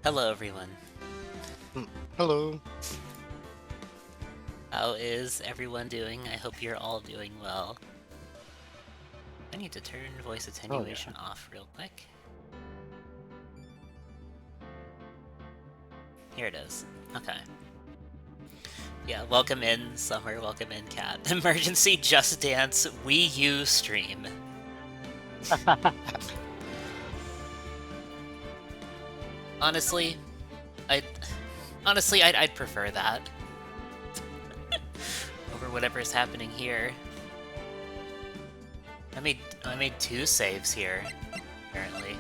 Hello, everyone. Hello. How is everyone doing? I hope you're all doing well. I need to turn voice Oh yeah. attenuation off real quick. Here it is. Okay. Yeah, welcome in, Summer. Welcome in, Cat. Emergency Just Dance Wii U stream. Honestly, I I'd prefer that over whatever is happening here. I made 2 saves here, apparently.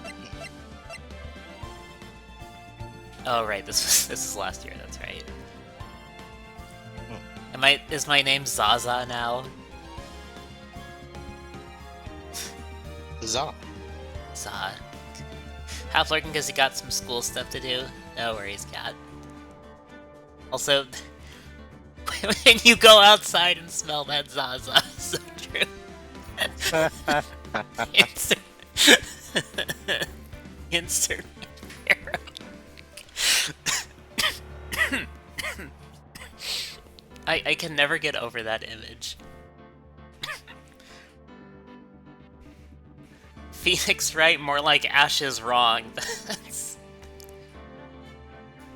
Oh right, this is last year. That's right. Is my name Zaza now? Za. Za. Half lurking because he got some school stuff to do. No worries, cat. Also, when you go outside and smell that Zaza, so true. Insert. Insert arrow. I can never get over that image. Phoenix right, more like Ash is wrong.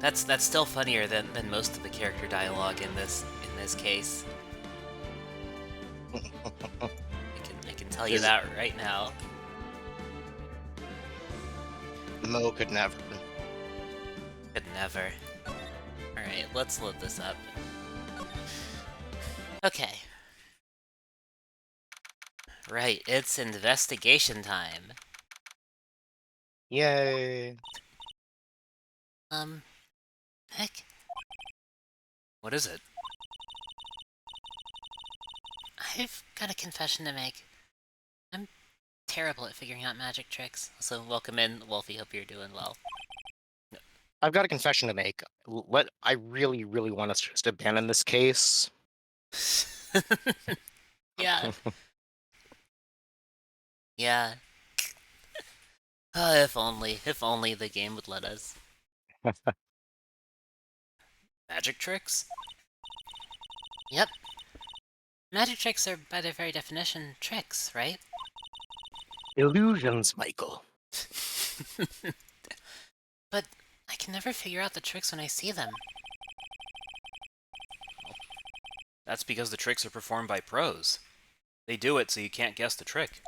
That's still funnier than most of the character dialogue in this case. I can tell you that right now. Mo could never. Could never. Alright, let's load this up. Okay. Right, it's investigation time. Yay. Heck. What is it? I've got a confession to make. I'm terrible at figuring out magic tricks. So welcome in, Wolfie. Hope you're doing well. I've got a confession to make. I really, really want us to just abandon this case. Yeah. Yeah. If only the game would let us. Magic tricks? Yep. Magic tricks are, by their very definition, tricks, right? Illusions, Michael. But I can never figure out the tricks when I see them. That's because the tricks are performed by pros. They do it so you can't guess the trick.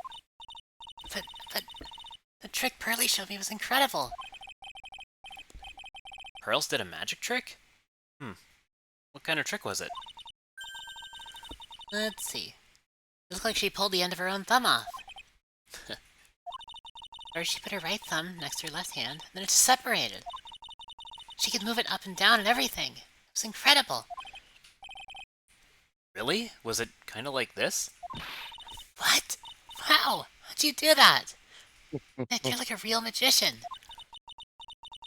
But the trick Pearly showed me was incredible. Pearls did a magic trick? What kind of trick was it? Let's see. It looked like she pulled the end of her own thumb off. Or she put her right thumb next to her left hand, and then it just separated. She could move it up and down and everything. It was incredible. Really? Was it kind of like this? What? Wow! How'd you do that? Nick, you're like a real magician.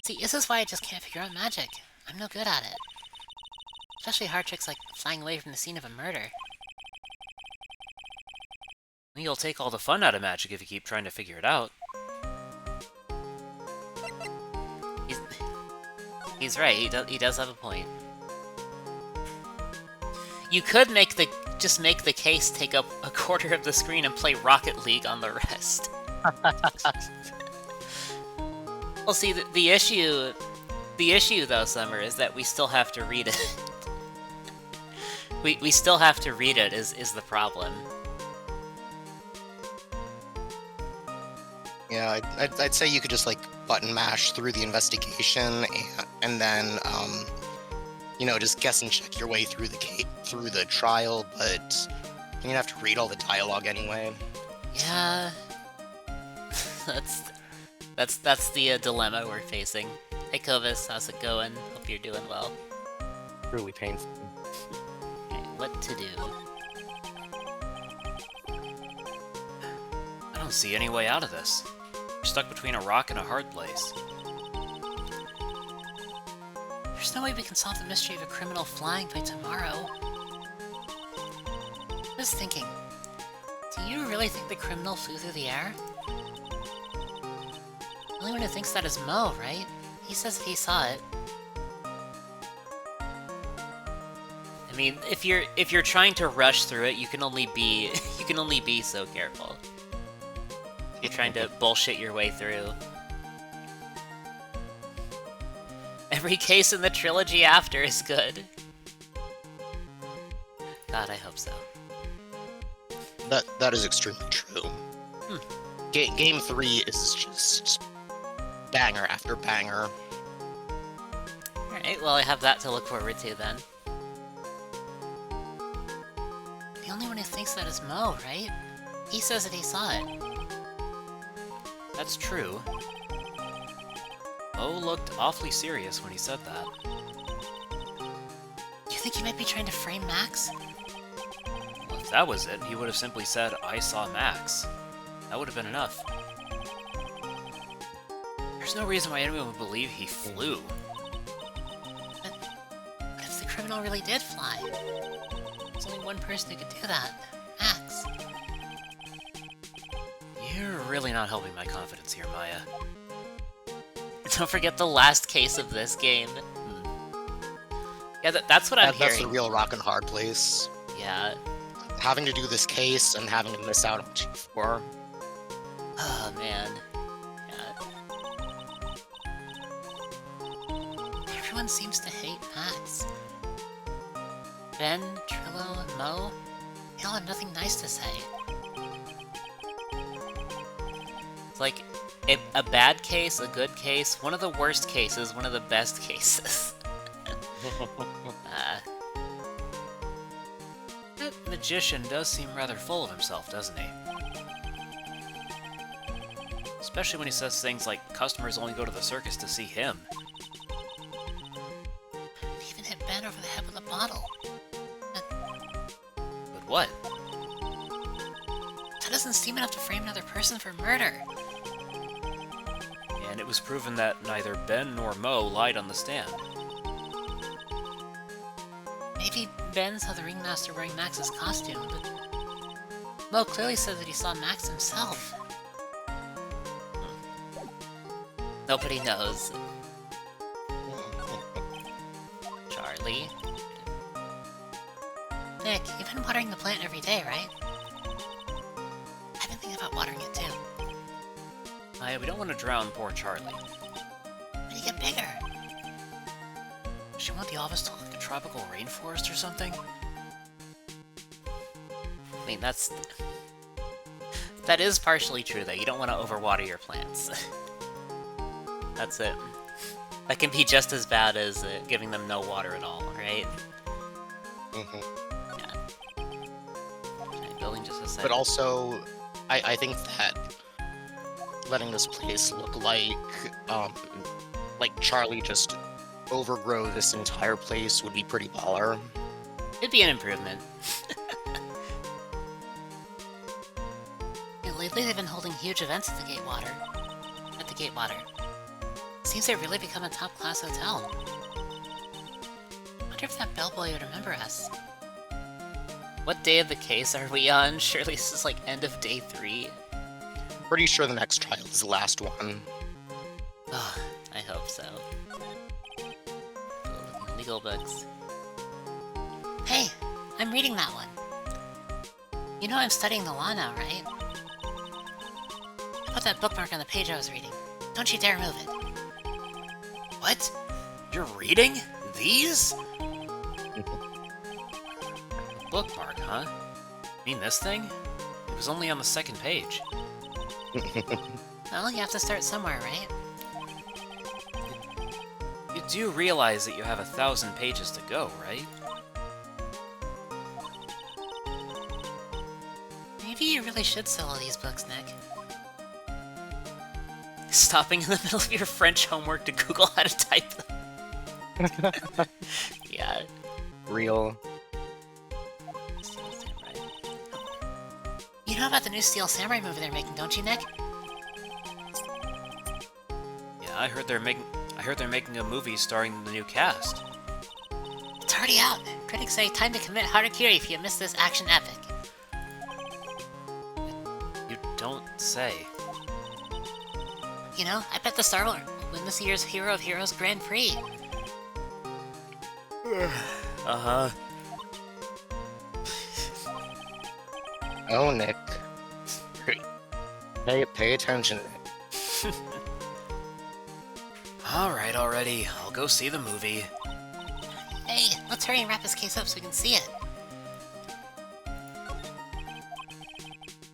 See, this is why I just can't figure out magic. I'm no good at it. Especially hard tricks like flying away from the scene of a murder. You'll take all the fun out of magic if you keep trying to figure it out. He's right, he does have a point. You could just make the case take up a quarter of the screen and play Rocket League on the rest. Well, see, the issue though, Summer, is that we still have to read it. we still have to read it is the problem. Yeah, I'd say you could just like button mash through the investigation and then just guess and check your way through the trial, but you'd have to read all the dialogue anyway. Yeah, that's the dilemma we're facing. Hey Kovis, how's it going? Hope you're doing well. Really painful. Okay, what to do? I don't see any way out of this. We're stuck between a rock and a hard place. There's no way we can solve the mystery of a criminal flying by tomorrow. I was thinking, do you really think the criminal flew through the air? The only one who thinks that is Mo, right? He says that he saw it. I mean, if you're trying to rush through it, you can only be so careful. You're trying to bullshit your way through. Every case in the trilogy after is good. God, I hope so. That is extremely true. Game 3 is just banger after banger. Alright, well I have that to look forward to then. The only one who thinks that is Mo, right? He says that he saw it. That's true. Mo looked awfully serious when he said that. Do you think he might be trying to frame Max? Well, if that was it, he would have simply said, "I saw Max." That would have been enough. There's no reason why anyone would believe he flew. But if the criminal really did fly? There's only one person who could do that. Max. You're really not helping my confidence here, Maya. Don't forget the last case of this game. Yeah, that's what I'm hearing. That's the real rock and hard place. Yeah. Having to do this case and having to miss out on G4. Oh, man. Yeah. Everyone seems to hate Max. Ben, Trillo, and Mo, they all have nothing nice to say. It's like, a bad case, a good case, one of the worst cases, one of the best cases. That magician does seem rather full of himself, doesn't he? Especially when he says things like customers only go to the circus to see him. He even hit Ben over the head with a bottle. But what? That doesn't seem enough to frame another person for murder. And it was proven that neither Ben nor Mo lied on the stand. Maybe Ben saw the ringmaster wearing Max's costume, but Mo clearly said that he saw Max himself. Nobody knows. Charlie. Nick, you've been watering the plant every day, right? I've been thinking about watering it too. Maya, we don't want to drown poor Charlie. When you get bigger. Does she want the office to look like a tropical rainforest or something? I mean, that is partially true, though. You don't want to overwater your plants. That's it. That can be just as bad as giving them no water at all, right? Yeah. Okay, building just a second. But also, I think that letting this place look like Charlie just overgrow this entire place would be pretty baller. It'd be an improvement. Yeah, lately they've been holding huge events at the Gatewater. Seems they've really become a top-class hotel. Wonder if that bellboy would remember us. What day of the case are we on? Surely this is like end of day 3. Pretty sure the next trial is the last one. Oh, I hope so. Legal books. Hey, I'm reading that one. You know I'm studying the law now, right? I put that bookmark on the page I was reading. Don't you dare move it. What? You're reading? These? Bookmark, huh? You mean this thing? It was only on the second page. Well, you have to start somewhere, right? You do realize that you have 1,000 pages to go, right? Maybe you really should sell all these books, Nick. Stopping in the middle of your French homework to Google how to type them. Yeah. Real. You know about the new Steel Samurai movie they're making, don't you, Nick? Yeah, I heard they're making a movie starring the new cast. It's already out. Critics say time to commit harakiri if you miss this action epic. You don't say. You know, I bet the star will win this year's Hero of Heroes Grand Prix. Uh-huh. Oh, Nick. Pay attention. Alright already, I'll go see the movie. Hey, let's hurry and wrap this case up so we can see it.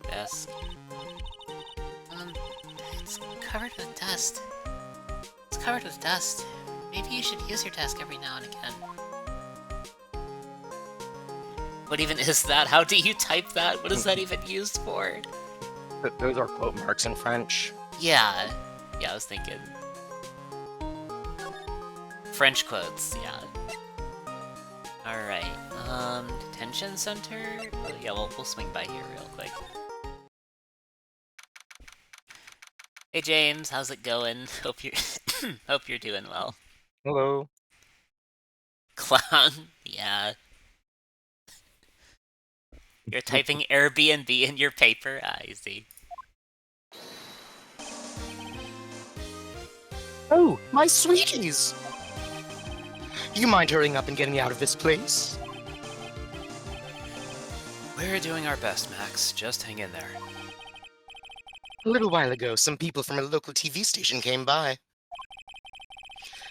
Desk. It's covered with dust. It's covered with dust. Maybe you should use your desk every now and again. What even is that? How do you type that? What is that even used for? Those are quote marks in French. Yeah. Yeah, I was thinking. French quotes, yeah. Alright, detention center? Oh, yeah, we'll swing by here real quick. Hey James, how's it going? Hope you're hope you're doing well. Hello. Clown, yeah. You're typing Airbnb in your paper? Ah, I see. Oh, my sweeties! You mind hurrying up and getting me out of this place? We're doing our best, Max. Just hang in there. A little while ago, some people from a local TV station came by.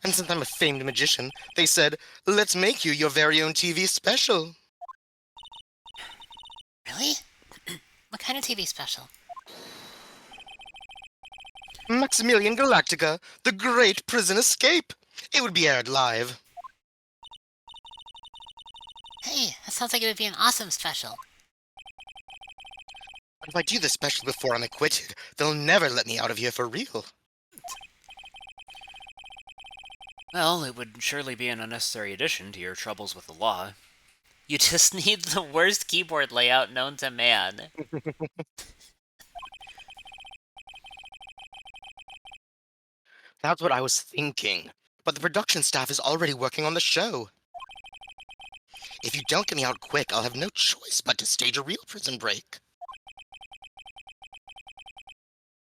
And since I'm a famed magician, they said, let's make you your very own TV special. Really? What kind of TV special? Maximilian Galactica, the Great Prison Escape. It would be aired live. Hey, that sounds like it would be an awesome special. But if I do the special before I'm acquitted, they'll never let me out of here for real. Well, it would surely be an unnecessary addition to your troubles with the law. You just need the worst keyboard layout known to man. That's what I was thinking. But the production staff is already working on the show. If you don't get me out quick, I'll have no choice but to stage a real prison break.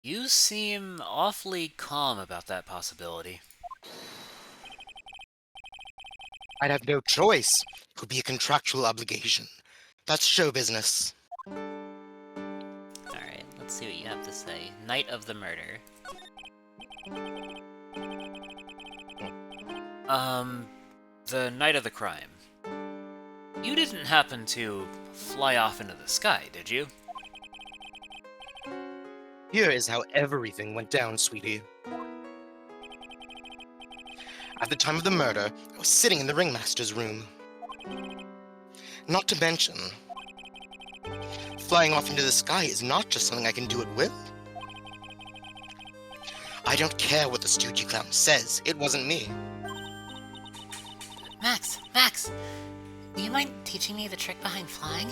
You seem awfully calm about that possibility. I'd have no choice. It would be a contractual obligation. That's show business. Alright, let's see what you have to say. Night of the murder. The night of the crime. You didn't happen to fly off into the sky, did you? Here is how everything went down, sweetie. At the time of the murder, I was sitting in the ringmaster's room. Not to mention, flying off into the sky is not just something I can do at will. I don't care what the stoogie clown says, it wasn't me. Max! Do you mind teaching me the trick behind flying?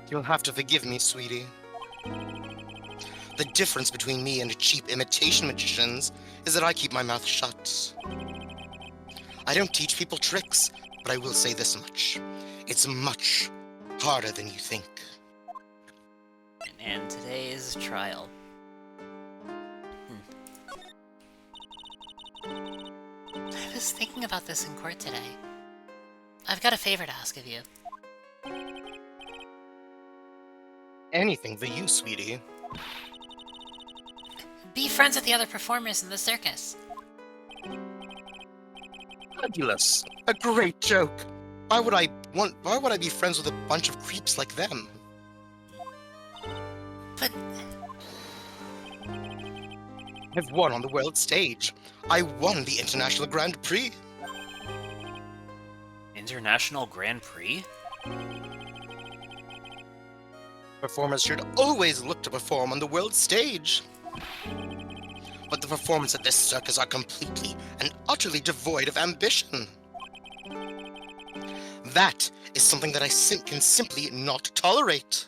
You'll have to forgive me, sweetie. The difference between me and cheap imitation magicians is that I keep my mouth shut. I don't teach people tricks, but I will say this much. It's much harder than you think. And today's trial. I was thinking about this in court today. I've got a favor to ask of you. Anything for you, sweetie. Be friends with the other performers in the circus. Fabulous. A great joke. Why would I be friends with a bunch of creeps like them? But I've won on the world stage. I won the International Grand Prix. International Grand Prix? Performers should always look to perform on the world stage. But the performers at this circus are completely and utterly devoid of ambition. That is something that I can simply not tolerate.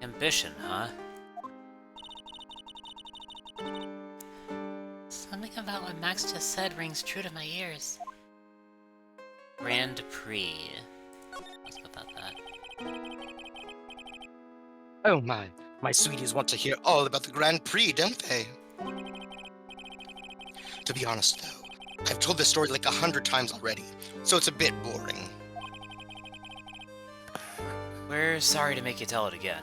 Ambition, huh? something about what Max just said rings true to my ears. Grand Prix. Let's go about that. Oh my sweeties want to hear all about the Grand Prix, don't they? To be honest, though, I've told this story like 100 times already, so it's a bit boring. We're sorry to make you tell it again.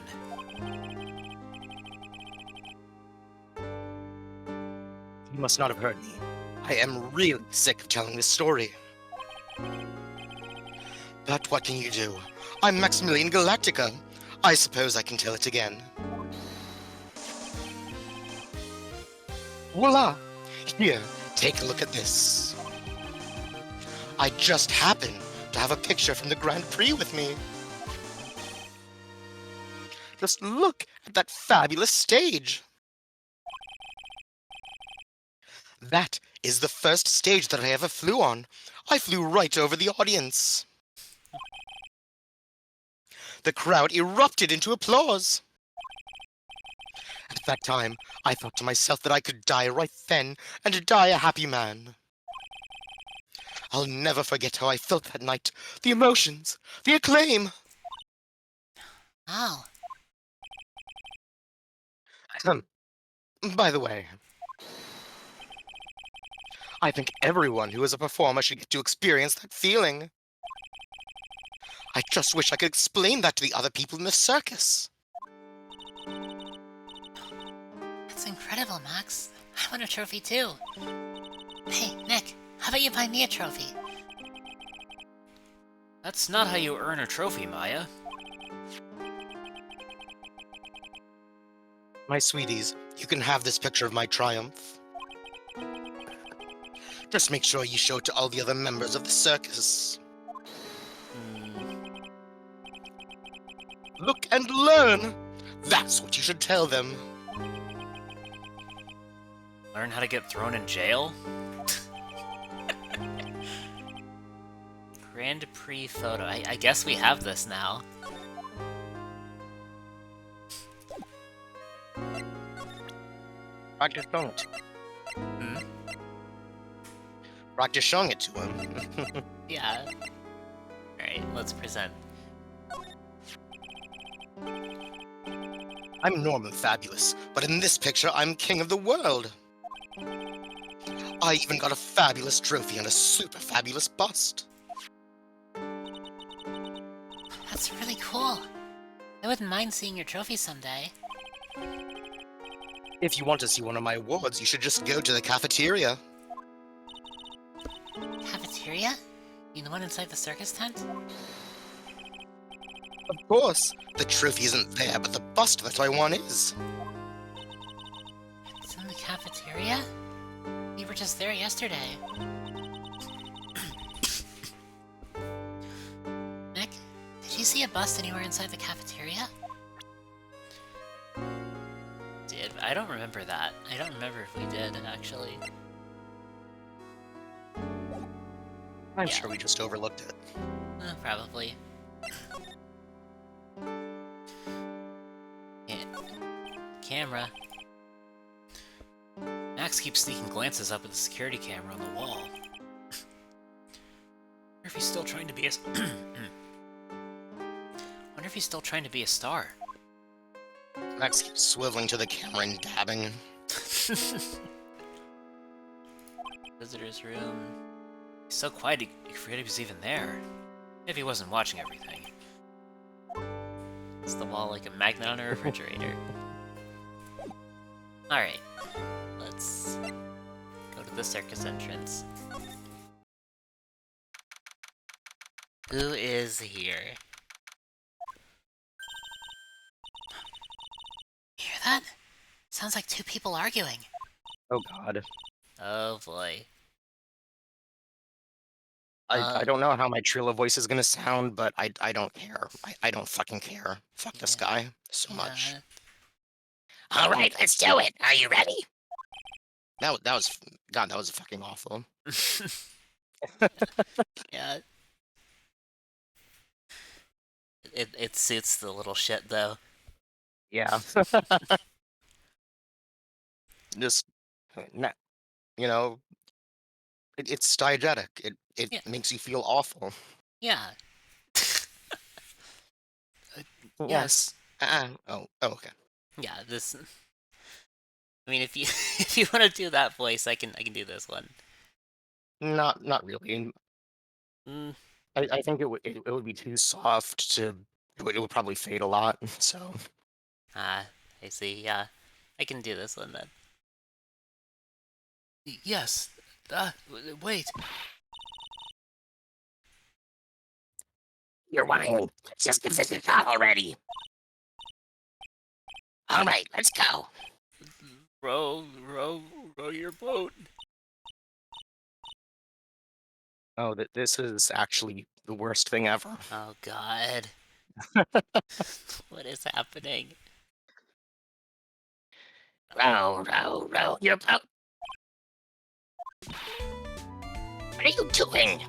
You must not have heard me. I am really sick of telling this story. But what can you do? I'm Maximilian Galactica. I suppose I can tell it again. Voila! Here, take a look at this. I just happen to have a picture from the Grand Prix with me. Just look at that fabulous stage. That is the first stage that I ever flew on. I flew right over the audience. The crowd erupted into applause. At that time, I thought to myself that I could die right then and die a happy man. I'll never forget how I felt that night. The emotions, the acclaim. Oh, By the way, I think everyone who is a performer should get to experience that feeling. I just wish I could explain that to the other people in the circus. that's incredible, Max. I want a trophy too. Hey, Nick, how about you buy me a trophy? That's not how you earn a trophy, Maya. My sweeties, you can have this picture of my triumph. Just make sure you show it to all the other members of the circus. Look and learn! That's what you should tell them. Learn how to get thrown in jail? Grand Prix photo. I guess we have this now. Practice showing it. Practice showing it to him. Yeah. Alright, let's present. I'm Norman Fabulous, but in this picture, I'm king of the world. I even got a fabulous trophy and a super fabulous bust. That's really cool. I wouldn't mind seeing your trophy someday. If you want to see one of my awards, you should just go to the cafeteria. Cafeteria? You mean the one inside the circus tent? Of course, the trophy isn't there, but the bust that I won is. It's in the cafeteria? We were just there yesterday. Nick, did you see a bust anywhere inside the cafeteria? I don't remember that. I don't remember if we did, actually. I'm Yeah. sure we just overlooked it. Probably. Yeah. Camera. Max keeps sneaking glances up at the security camera on the wall. Wonder if he's still trying to be a... Wonder if he's still trying to be a star. Max keeps swiveling to the camera and dabbing. Visitor's room. He's so quiet, he forget he was even there. If he wasn't watching everything. It's the wall like a magnet on a refrigerator. Alright. Let's go to the circus entrance. Who is here? Hear that? Sounds like two people arguing. Oh god. Oh boy. I don't know how my Trilo voice is gonna sound, but I don't care. I don't fucking care. Fuck this guy so much. All right, let's do it. Are you ready? God, that was fucking awful. Yeah. It suits the little shit though. Yeah. Just, you know, it's diegetic. It Yeah. makes you feel awful. Yeah. Yes. Oh, okay. Yeah, this. I mean, if you if you want to do that voice, I can do this one. Not really. Mm, I think it would be too soft to. It would probably fade a lot. So ah, I see. Yeah, I can do this one then. Yes. Wait. You're whining. Just give this a shot already. All right, let's go. Row your boat. oh, that this is actually the worst thing ever. Oh God, what is happening? Row your boat. What are you doing?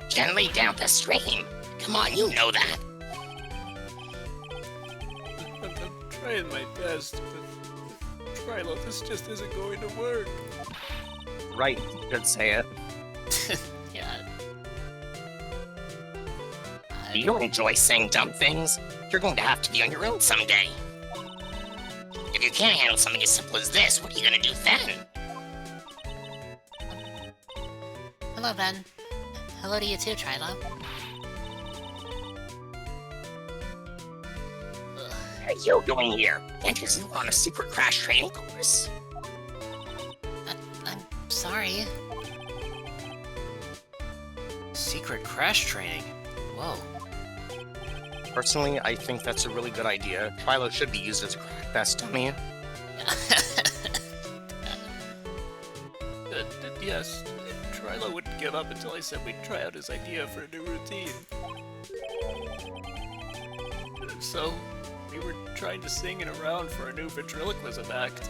Gently down the stream. Come on, you know that. I'm trying my best, but Trilo, this just isn't going to work. Right, you should say it. Yeah. Do you enjoy saying dumb things? You're going to have to be on your own someday. If you can't handle something as simple as this, what are you gonna do then? Hello, Ben. Hello to you too, Trilo. What are you doing here? Can't you see we're on a secret crash training course? I'm sorry. Secret crash training? Whoa. Personally, I think that's a really good idea. Trilo should be used as a crack test dummy. Yes. Trilo wouldn't give up until I said we'd try out his idea for a new routine. So, we were trying to sing in a round for a new ventriloquism act.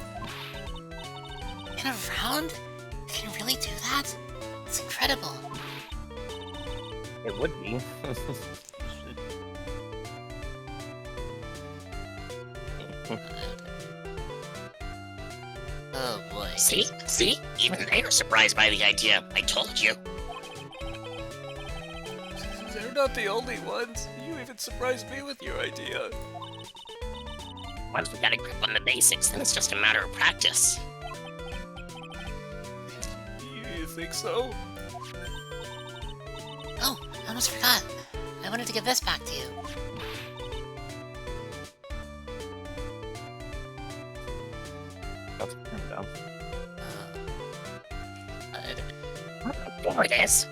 In a round? You can really do that? It's incredible. It would be. Oh boy. See? Even they were surprised by the idea. I told you. They're not the only ones. You even surprised me with your idea. Once we got a grip on the basics, then it's just a matter of practice. You think so? Oh, I almost forgot. I wanted to give this back to you. That's dumb. There it is.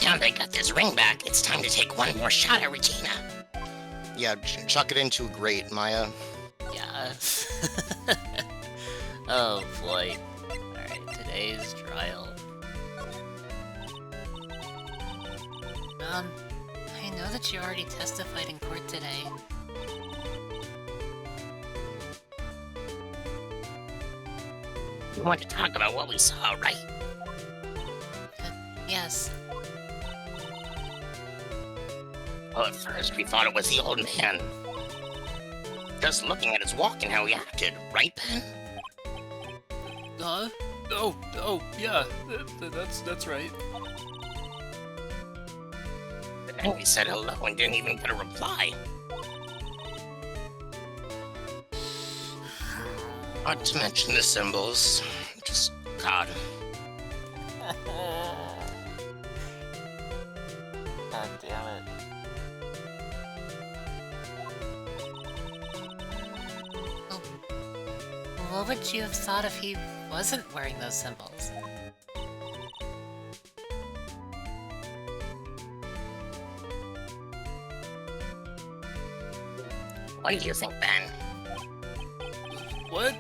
Now they got this ring back, it's time to take one more shot at Regina. Yeah, chuck it into a grate, Maya. Yeah. Oh boy. Alright, today's trial. I know that you already testified in court today. We want to talk about what we saw, right? Yes. Well, at first we thought it was the old man. Just looking at his walk and how he acted, right, Ben? Oh, yeah, that's right. But then we said hello and didn't even get a reply. Not to mention the symbols. Just, God. God damn it. What would you have thought if he wasn't wearing those symbols? What do you think, Ben? What?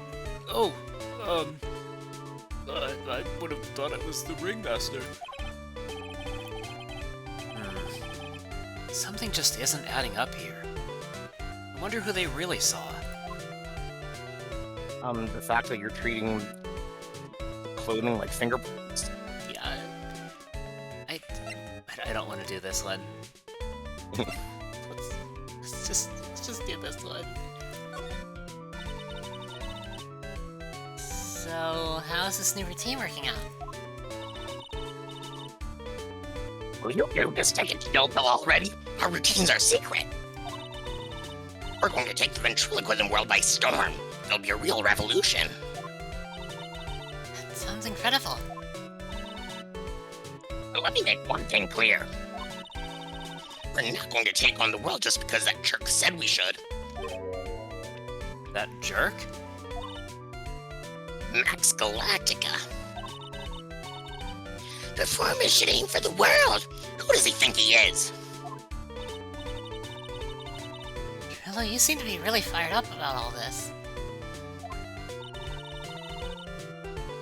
Oh, I would have thought it was the ringmaster. Something just isn't adding up here. I wonder who they really saw. The fact that you're treating the clothing like fingerprints. Yeah. I don't want to do this one. let's just do this one. So, how's this new routine working out? Will you just take it chill pill already? Our routines are secret. We're going to take the ventriloquism world by storm. It'll be a real revolution. That sounds incredible. But let me make one thing clear. We're not going to take on the world just because that jerk said we should. That jerk? Max Galactica. Before missioning for the world, who does he think he is? Trillo, you seem to be really fired up about all this.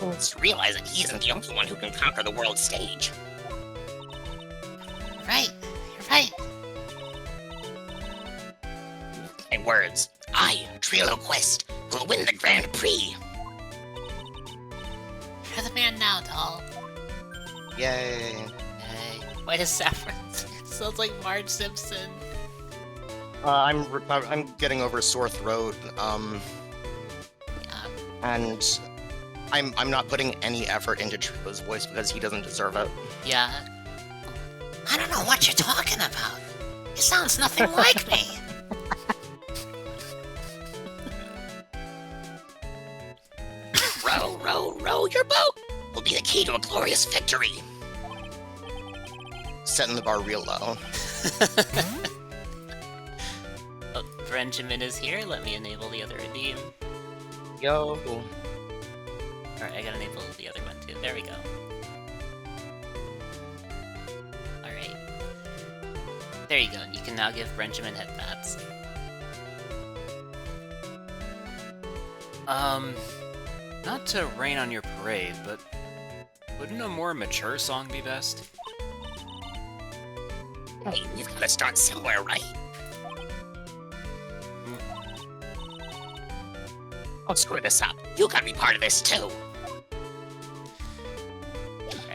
Let's realize that he isn't the only one who can conquer the world stage. Right, you're right. My words, I, Triloquist, will win the Grand Prix. You're the man now, doll. Yay. Hey, why does Saffron sounds like Marge Simpson? I'm getting over a sore throat. Yeah. And I'm not putting any effort into Trilo's voice because he doesn't deserve it. Yeah. I don't know what you're talking about. It sounds nothing like me. Row, row, row your boat will be the key to a glorious victory. Setting the bar real low. Oh, Benjamin is here. Let me enable the other redeem. Yo. Alright, I gotta enable the other one too. There we go. Alright. There you go. You can now give Benjamin headbats. Not to rain on your parade, but wouldn't a more mature song be best? Hey, you've got to start somewhere, right? Oh, screw this up. You gotta be part of this, too.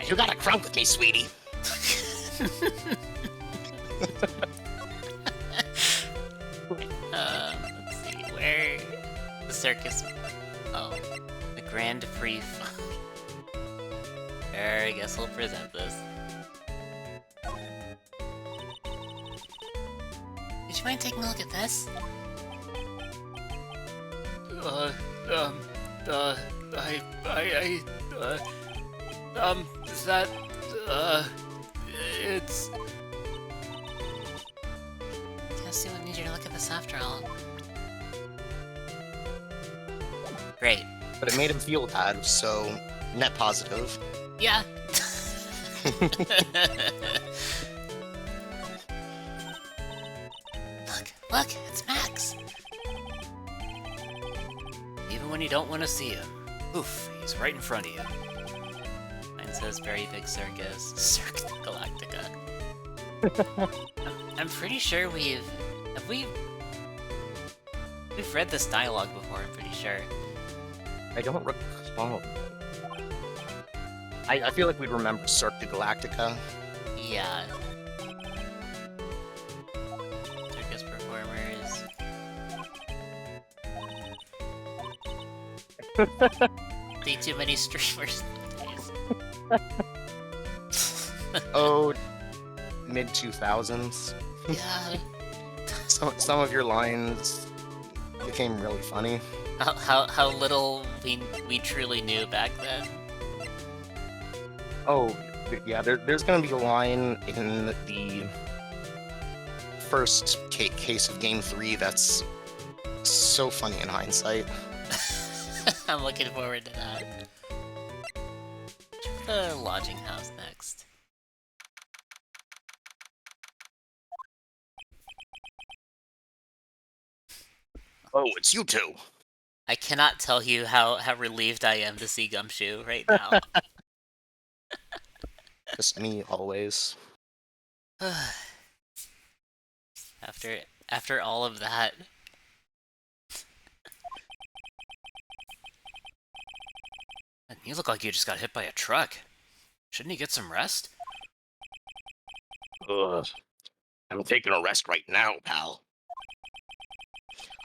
You gotta crunk with me, sweetie. Let's see. Where... The circus... Oh. The Grand Prix... There, I guess we'll present this. Would you mind taking a look at this? That, it's... Guess we would need you to look at this after all. Great. But it made him feel bad, so net positive. Yeah. Look, it's Max. Even when you don't want to see him. Oof, he's right in front of you. Mine says Very Big Circus. Cirque Galactica. I'm pretty sure we've read this dialogue before, I'm pretty sure. I don't recall. I feel like we'd remember Cirque du Galactica. Yeah. Circus performers. See too many streamers nowadays. Oh, mid 2000s. Yeah. Some of your lines became really funny. How little we truly knew back then. Oh, yeah, there's gonna be a line in the first case of Game 3 that's so funny in hindsight. I'm looking forward to that. The lodging house next. Oh, it's you two. I cannot tell you how relieved I am to see Gumshoe right now. Just me, always. After all of that. You look like you just got hit by a truck. Shouldn't he get some rest? Ugh. I'm taking a rest right now, pal.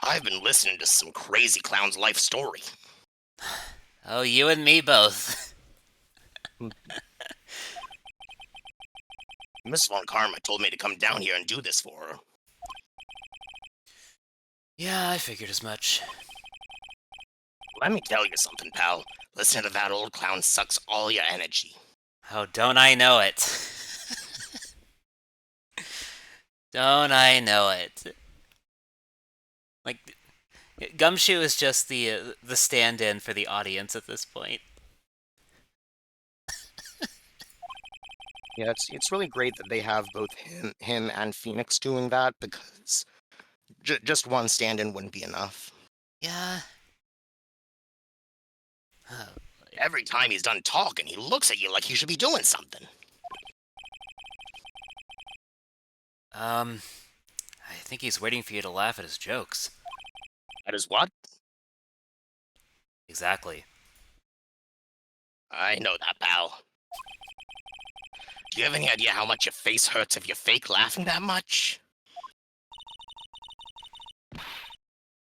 I've been listening to some crazy clown's life story. Oh, you and me both. Miss Von Karma told me to come down here and do this for her. Yeah, I figured as much. Let me tell you something, pal. Listening to that old clown sucks all your energy. Oh, don't I know it? Don't I know it? Like, Gumshoe is just the stand-in for the audience at this point. Yeah, it's really great that they have both him and Phoenix doing that because just one stand-in wouldn't be enough. Yeah. Oh, Every time he's done talking, he looks at you like he should be doing something. I think he's waiting for you to laugh at his jokes. That is what? Exactly. I know that, pal. Do you have any idea how much your face hurts if you're fake laughing that much?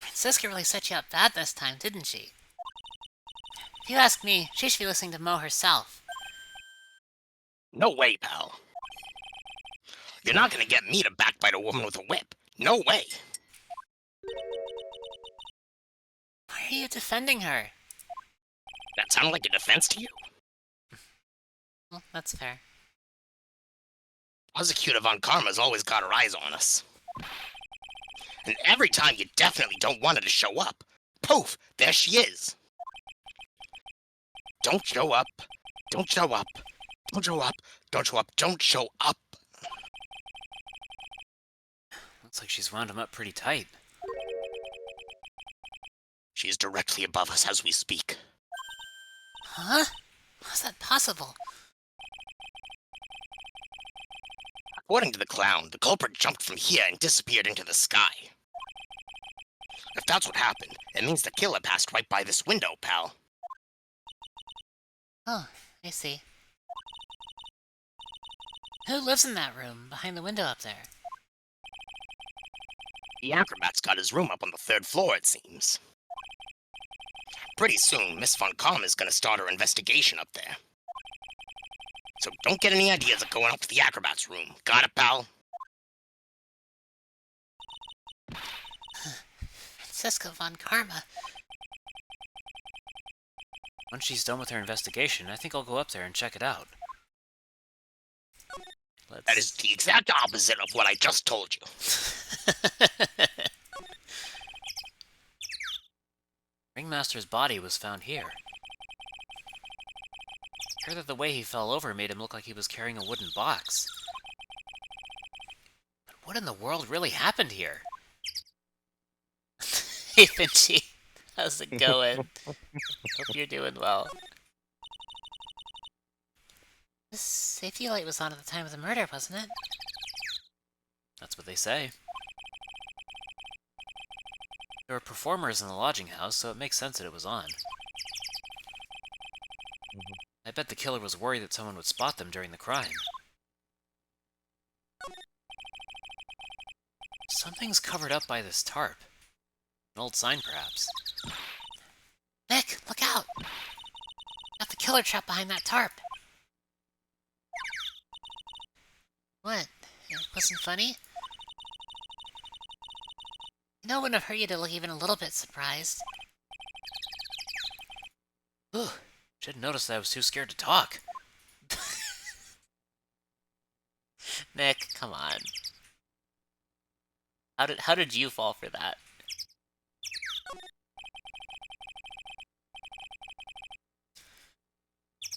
Francisca really set you up bad this time, didn't she? If you ask me, she should be listening to Mo herself. No way, pal. You're not gonna get me to backbite a woman with a whip. No way. Why are you defending her? That sounded like a defense to you? Well, that's fair. Prosecutor Von Karma's always got her eyes on us. And every time you definitely don't want her to show up, poof, there she is. Don't show up. Don't show up. Don't show up. Don't show up. Don't show up. Looks like she's wound him up pretty tight. She's directly above us as we speak. Huh? How's that possible? According to the clown, the culprit jumped from here and disappeared into the sky. If that's what happened, it means the killer passed right by this window, pal. Oh, I see. Who lives in that room, behind the window up there? The acrobat's got his room up on the 3rd floor, it seems. Pretty soon, Miss Von Karma is gonna start her investigation up there. So don't get any ideas of going up to the acrobat's room. Got it, pal? Francisca Von Karma. Once she's done with her investigation, I think I'll go up there and check it out. That is the exact opposite of what I just told you. Ringmaster's body was found here. I heard that the way he fell over made him look like he was carrying a wooden box. But what in the world really happened here? Hey, Finchy. How's it going? Hope you're doing well. This safety light was on at the time of the murder, wasn't it? That's what they say. There were performers in the lodging house, so it makes sense that it was on. I bet the killer was worried that someone would spot them during the crime. Something's covered up by this tarp. An old sign, perhaps. Nick, look out! Got the killer trapped behind that tarp. What? It wasn't funny? I know it wouldn't have hurt you to look even a little bit surprised. Ooh, should have noticed that I was too scared to talk. Nick, come on. How did you fall for that?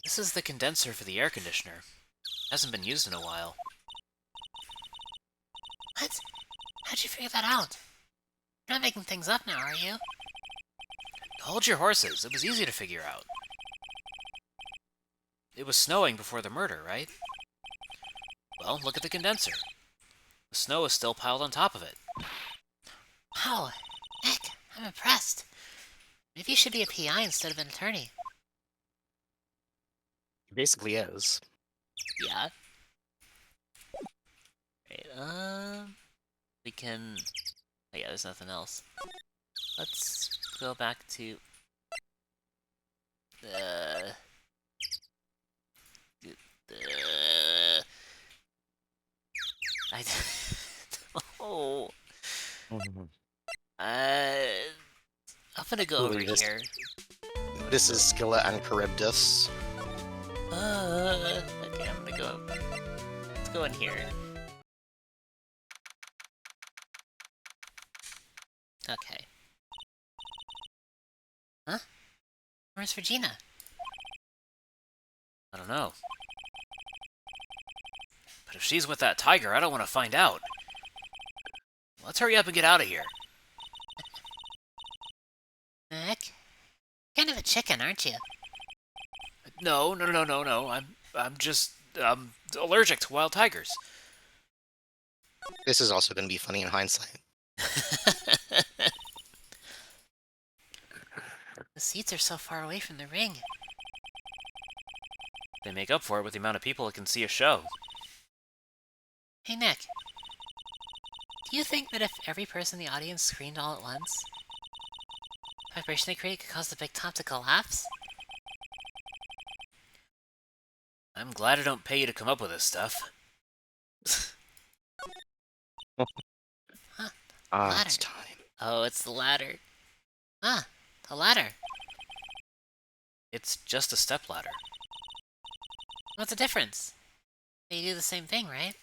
This is the condenser for the air conditioner. Hasn't been used in a while. What? How'd you figure that out? You're not making things up now, are you? Hold your horses, it was easy to figure out. It was snowing before the murder, right? Well, look at the condenser. The snow is still piled on top of it. Wow, Nick, I'm impressed. Maybe you should be a PI instead of an attorney. He basically is. Yeah. Right, we can... Oh yeah, there's nothing else. Let's go back to... I. Oh. Mhm. I'm gonna go over Ooh, this- here. This is Skillet and Charybdis. Okay, I'm gonna go. Let's go in here. Okay. Huh? Where's Regina? I don't know. But if she's with that tiger, I don't want to find out. Let's hurry up and get out of here. Nick? Kind of a chicken, aren't you? No. I'm just allergic to wild tigers. This is also going to be funny in hindsight. The seats are so far away from the ring. They make up for it with the amount of people that can see a show. Hey, Nick. Do you think that if every person in the audience screamed all at once, the vibration they create could cause the big top to collapse? I'm glad I don't pay you to come up with this stuff. It's time. Oh, it's the ladder. Ah, the ladder. It's just a stepladder. What's the difference? They do the same thing, right?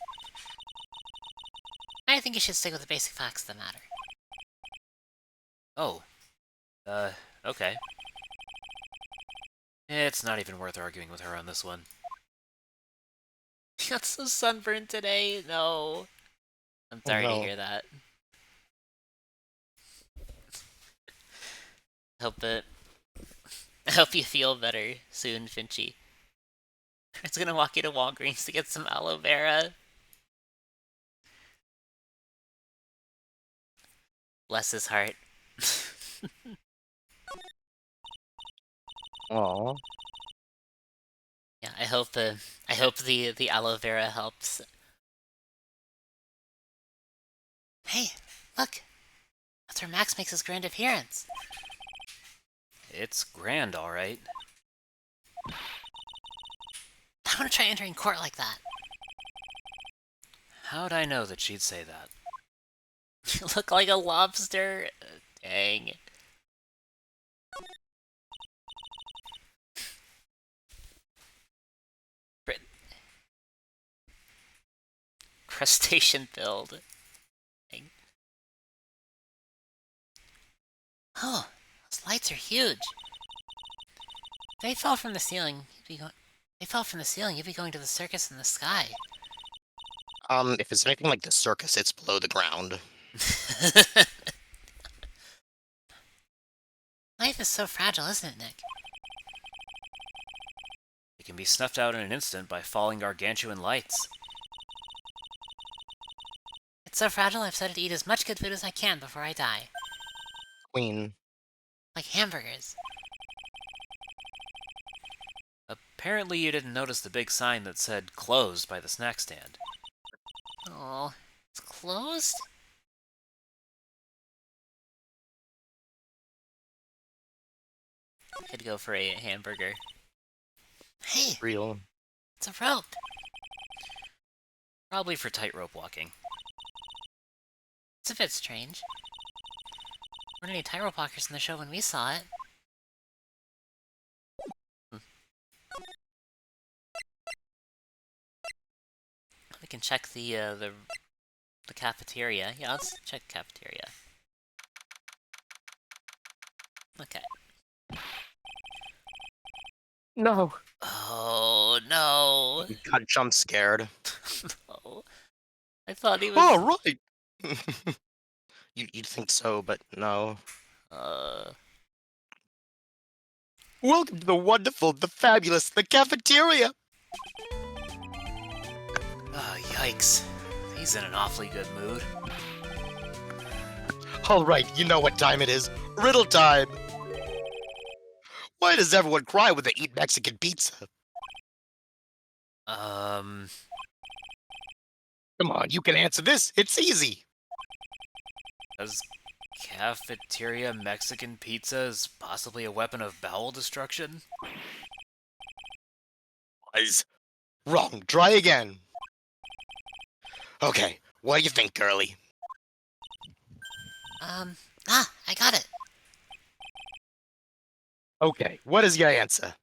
I think you should stick with the basic facts of the matter. Oh. Okay. It's not even worth arguing with her on this one. You got so sunburned today. No. I'm sorry to no. hear that. I hope you feel better soon, Finchy. It's gonna walk you to Walgreens to get some aloe vera. Bless his heart. Aw. Yeah, I hope the aloe vera helps. Hey, look! That's where Max makes his grand appearance. It's grand, alright. I want to try entering court like that. How'd I know that she'd say that? You look like a lobster. Dang. Crustacean build. Dang. Oh, those lights are huge. If they fell from the ceiling, you'd be going to the circus in the sky. If it's anything like the circus, it's below the ground. Life is so fragile, isn't it, Nick? It can be snuffed out in an instant by falling gargantuan lights. It's so fragile I've decided to eat as much good food as I can before I die. Queen. Like hamburgers. Apparently you didn't notice the big sign that said closed by the snack stand. Oh, it's closed? Could go for a hamburger. Hey, Real. it's a rope. Probably for tightrope walking. It's a bit strange. Weren't any tightrope walkers in the show when we saw it. We can check the cafeteria. Yeah, let's check cafeteria. Okay. No. Oh no. You got jump scared. No. I thought he was. Oh, right. You'd think so, but no. Welcome to the wonderful, the fabulous, the cafeteria. Ah, yikes. He's in an awfully good mood. All right, you know what time it is. Riddle time. Why does everyone cry when they eat Mexican pizza? Um, Come on, you can answer this. It's easy. Does cafeteria Mexican pizza is possibly a weapon of bowel destruction? Was wrong. Try again. Okay, what do you think, girlie? I got it. Okay, what is your answer?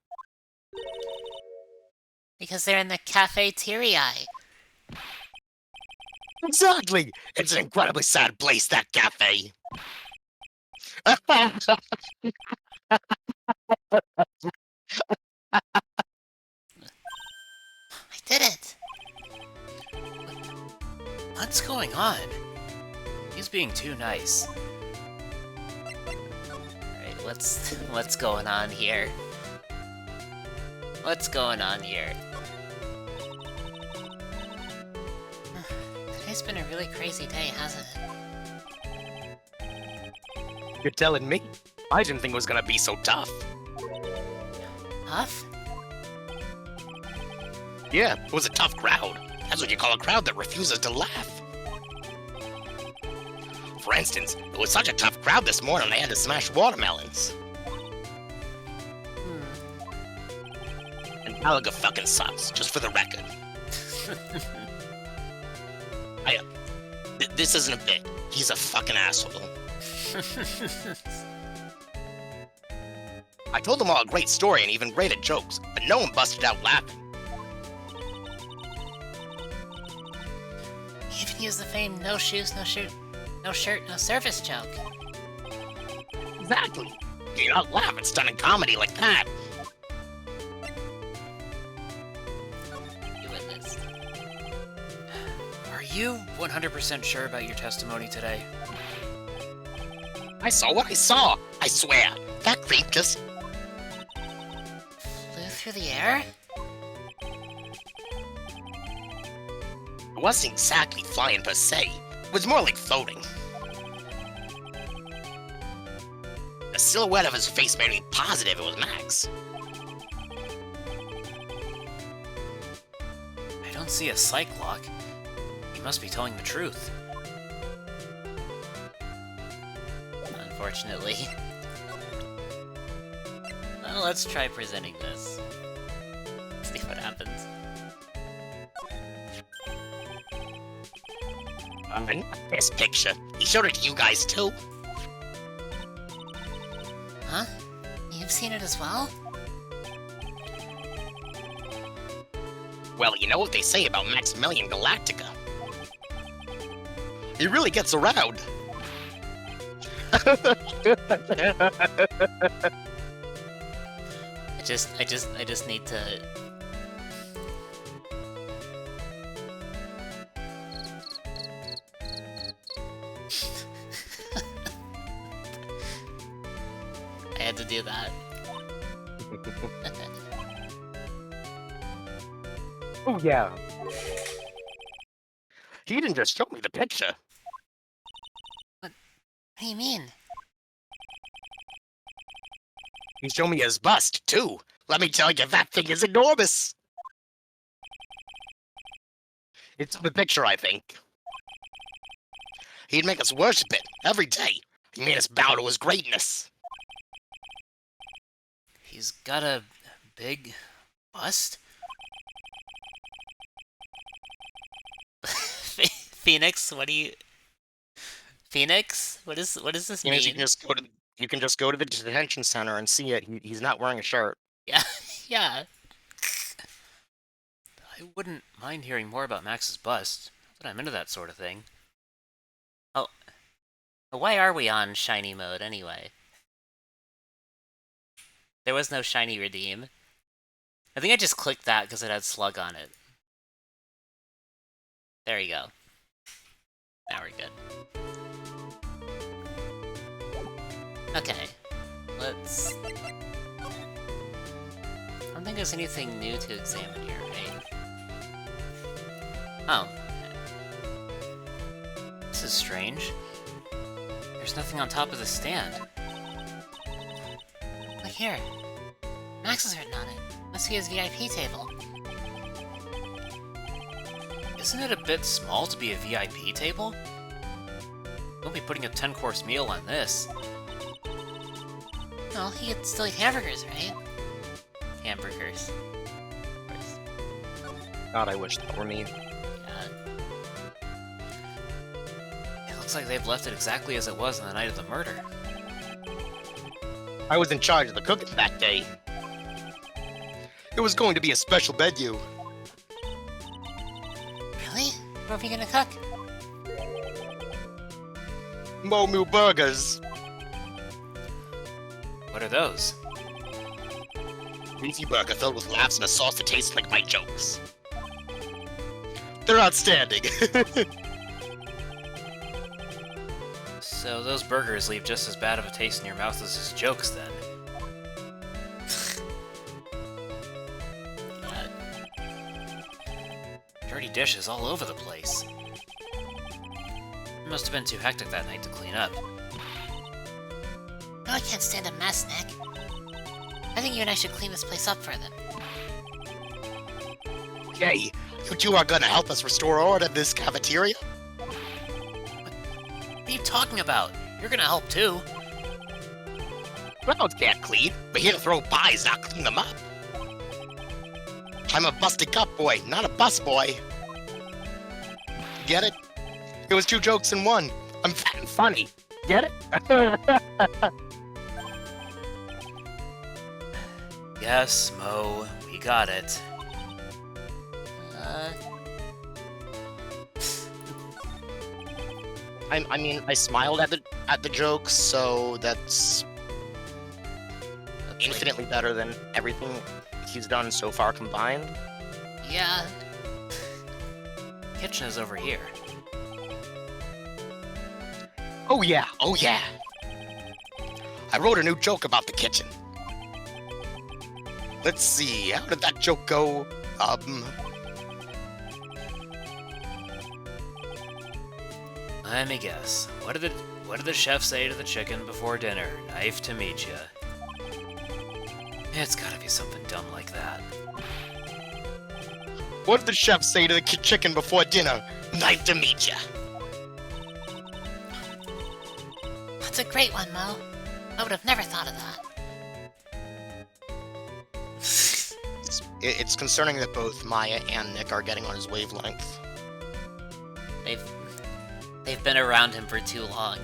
Because they're in the cafeteria. Exactly! It's an incredibly sad place, that cafe. I did it. What's going on? He's being too nice. Alright, what's going on here? What's going on here? Today's been a really crazy day, hasn't it? You're telling me? I didn't think it was gonna be so tough. Huff? Yeah, it was a tough crowd. That's what you call a crowd that refuses to laugh. For instance, it was such a tough crowd this morning they had to smash watermelons. And Gallagher fucking sucks, just for the record. This isn't a bit. He's a fucking asshole. I told them all a great story and even great at jokes, but no one busted out laughing. He even used the famed no shoes, no shirt, no service joke. Exactly. You don't laugh at stunning comedy like that. You witnessed. Are you 100% sure about your testimony today? I saw what I saw, I swear. That creep just... Flew through the air? It wasn't exactly flying per se. It was more like floating. The silhouette of his face made me positive it was Max. I don't see a psych lock. He must be telling the truth. Unfortunately. Well, let's try presenting this. See what happens. Not this picture. He showed it to you guys too. Huh? You've seen it as well? Well, you know what they say about Maximilian Galactica. He really gets around. I just need to... I had to do that. Oh yeah. He didn't just show me the picture. What do you mean? He showed me his bust, too. Let me tell you, that thing is enormous. It's the picture, I think. He'd make us worship it every day. He made us bow to his greatness. He's got a big bust? Phoenix, what do you... Phoenix? What does this mean? You can just go to the detention center and see it. He's not wearing a shirt. Yeah, yeah. I wouldn't mind hearing more about Max's bust, but I'm into that sort of thing. Oh, why are we on shiny mode anyway? There was no shiny redeem. I think I just clicked that because it had slug on it. There we go. Now we're good. Okay, let's... I don't think there's anything new to examine here, right? Oh. This is strange. There's nothing on top of the stand. Look here. Max is written on it. Must be his VIP table. Isn't it a bit small to be a VIP table? Don't be putting a 10-course meal on this. Well, he could still eat hamburgers, right? Hamburgers. Of course. God, I wish that were me. Yeah. Looks like they've left it exactly as it was on the night of the murder. I was in charge of the cooking that day. It was going to be a special menu. Really? What are we gonna cook? Momu burgers. What are those? Greasy burger filled with laughs and a sauce that tastes like my jokes. They're outstanding. So those burgers leave just as bad of a taste in your mouth as his jokes, then. Dirty dishes all over the place. It must have been too hectic that night to clean up. No, I can't stand a mess, Nick. I think you and I should clean this place up for them. Yay, you two are gonna help us restore order in this cafeteria? What are you talking about? You're gonna help too. Crowds can't clean. We're here to throw pies, not clean them up. I'm a busted cup boy, not a bus boy. Get it? It was two jokes in one. I'm fat and funny. Get it? Yes, Mo, we got it. I mean, I smiled at the jokes, so that's infinitely better than everything he's done so far combined. Yeah. Kitchen is over here. Oh yeah, oh yeah. I wrote a new joke about the kitchen. Let's see, how did that joke go? Let me guess. What did the chef say to the chicken before dinner? Knife to meet ya. It's gotta be something dumb like that. What did the chef say to the chicken before dinner? Knife to meet ya. That's a great one, Mo. I would have never thought of that. It's concerning that both Maya and Nick are getting on his wavelength. They've been around him for too long.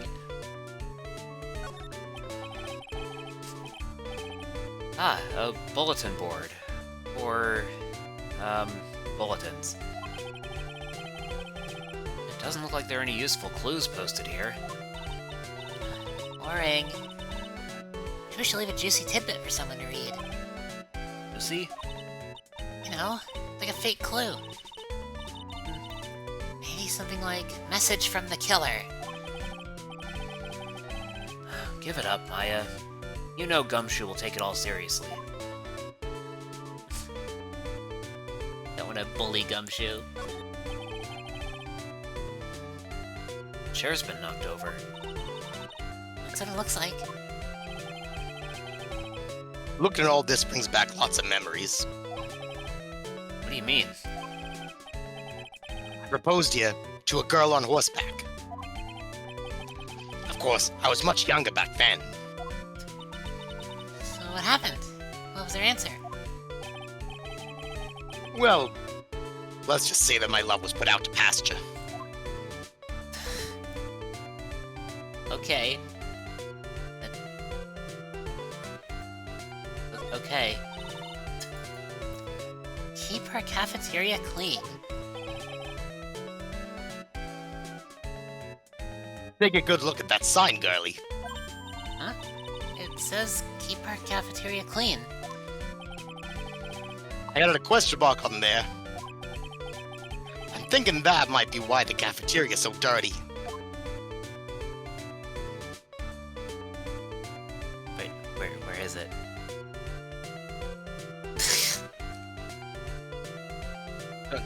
Ah, a bulletin board. Or, bulletins. It doesn't look like there are any useful clues posted here. Boring. Maybe we should leave a juicy tidbit for someone to read. You see? You know, like a fake clue. Maybe something like, message from the killer. Give it up, Maya. You know Gumshoe will take it all seriously. Don't want to bully Gumshoe. Chair's been knocked over. That's what it looks like. Looking at all this brings back lots of memories. What do you mean? I proposed you to a girl on horseback. Of course, I was much younger back then. So what happened? What was their answer? Well, Let's just say that my love was put out to pasture. Okay. Okay. Keep her cafeteria clean. take a good look at that sign, girlie. Huh? It says keep her cafeteria clean. I added a question mark on there. I'm thinking that might be why the cafeteria's so dirty. Wait, where is it?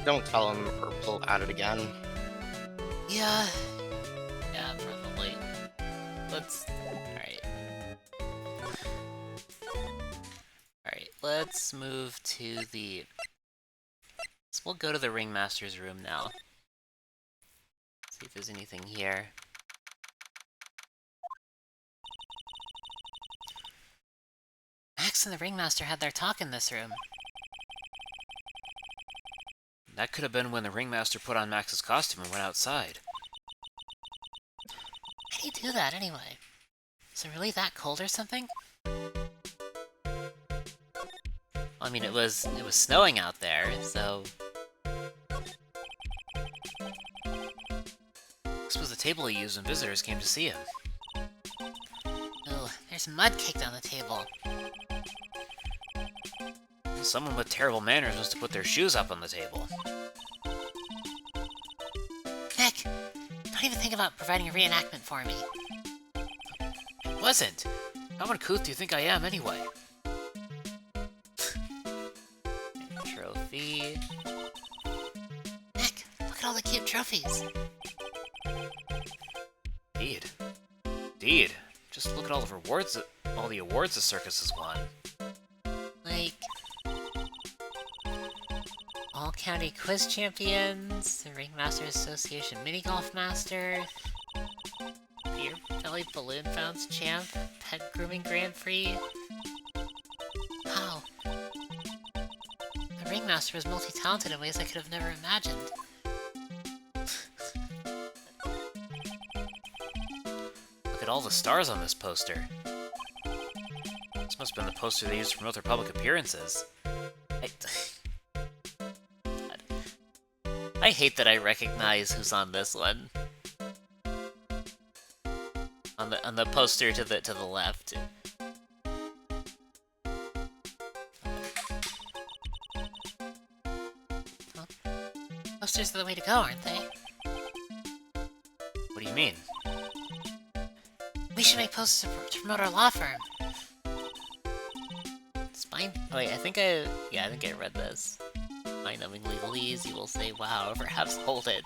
Don't tell him or pull at it again. Yeah, probably. Let's... Alright, let's move to the... So we'll go to the Ringmaster's room now. See if there's anything here. Max and the Ringmaster had their talk in this room. That could have been when the Ringmaster put on Max's costume and went outside. do that anyway? Is it really that cold or something? I mean, it was snowing out there, so... This was the table he used when visitors came to see him. Ooh, there's mud caked on the table. Someone with terrible manners must have put their shoes up on the table. Nick, don't even think about providing a reenactment for me. It wasn't! How uncouth do you think I am, anyway? Trophy... Nick, look at all the cute trophies. Indeed. Indeed. Just look at all the awards the circus has won. Like... All-County Quiz Champions, the Ringmaster Association Mini Golf Master, Beer Belly Balloon Bounce Champ, Pet Grooming Grand Prix. Wow. The Ringmaster was multi-talented in ways I could have never imagined. Look at all the stars on this poster. This must have been the poster they used to promote their public appearances. I hate that I recognize who's on this one. On the poster to the left. Well, posters are the way to go, aren't they? What do you mean? We should make posters to promote our law firm. Spine. Oh wait, I think I read this. Mind-numbing legalese, you will say, wow, or perhaps hold it.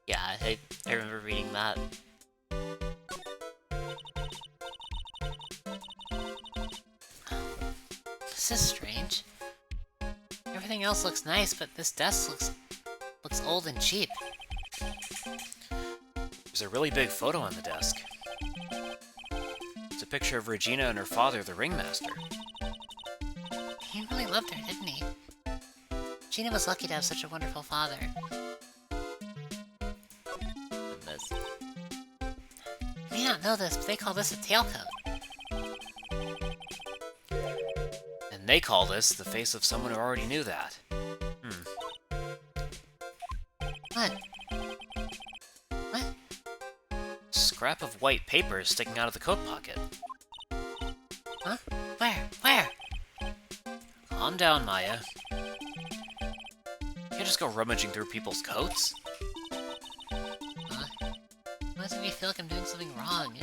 Yeah, I remember reading that. This is strange. Everything else looks nice, but this desk looks old and cheap. There's a really big photo on the desk. It's a picture of Regina and her father, the ringmaster. He really loved her, didn't he? Gina was lucky to have such a wonderful father. And this. You may not know this, but they call this a tailcoat. And they call this the face of someone who already knew that. What? What? Scrap of white paper sticking out of the coat pocket. Huh? Where? Where? Calm down, Maya. You can't just go rummaging through people's coats. Huh? Why does it make me feel like I'm doing something wrong?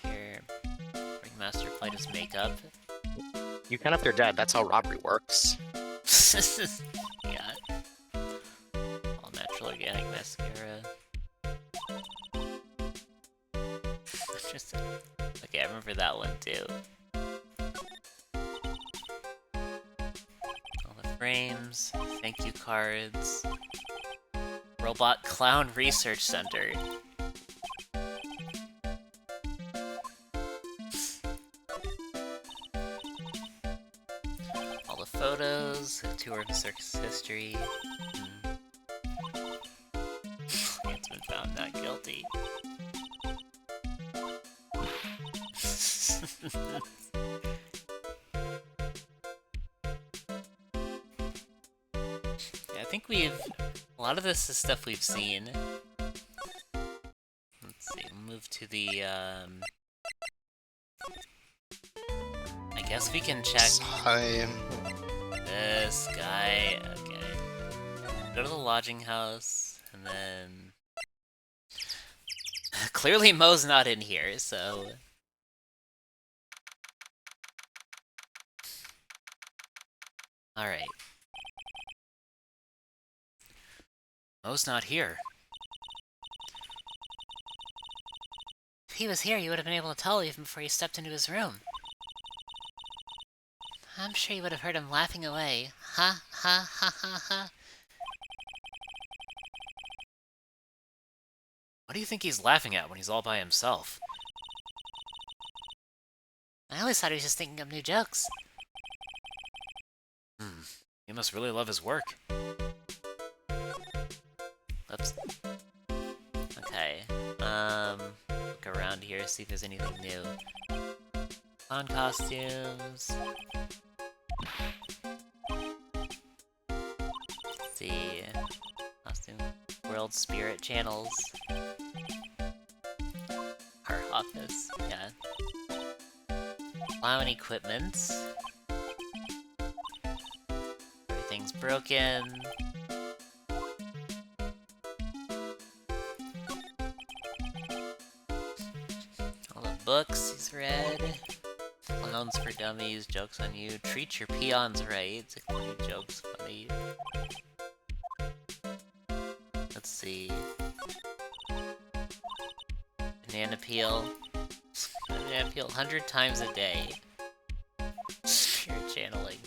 Here, Ringmaster applied his makeup. You count if they're dead. That's how robbery works. Yeah. All natural organic mascara. Interesting. Okay, I remember that one too. All the frames, thank you cards. Robot Clown Research Center. All the photos, a tour of circus history. It's been found not guilty. Yeah, I think a lot of this is stuff we've seen. Let's see, we'll move to the, I guess we can check this guy. Okay. Go to the lodging house, and then... Clearly Mo's not in here, so... Alright. Mo's not here. If he was here, you would have been able to tell even before you stepped into his room. I'm sure you would have heard him laughing away. Ha ha ha ha ha. What do you think he's laughing at when he's all by himself? I always thought he was just thinking of new jokes. He must really love his work. Oops. Okay. Look around here, see if there's anything new. On costumes. Let's see. Costume. World Spirit channels. Our office, yeah. Allowing equipment. Everything's broken. All the books he's read. Clowns for dummies, jokes on you. Treat your peons right. Jokes funny. Let's see. Banana peel. Banana peel 100 times a day. Spirit channeling.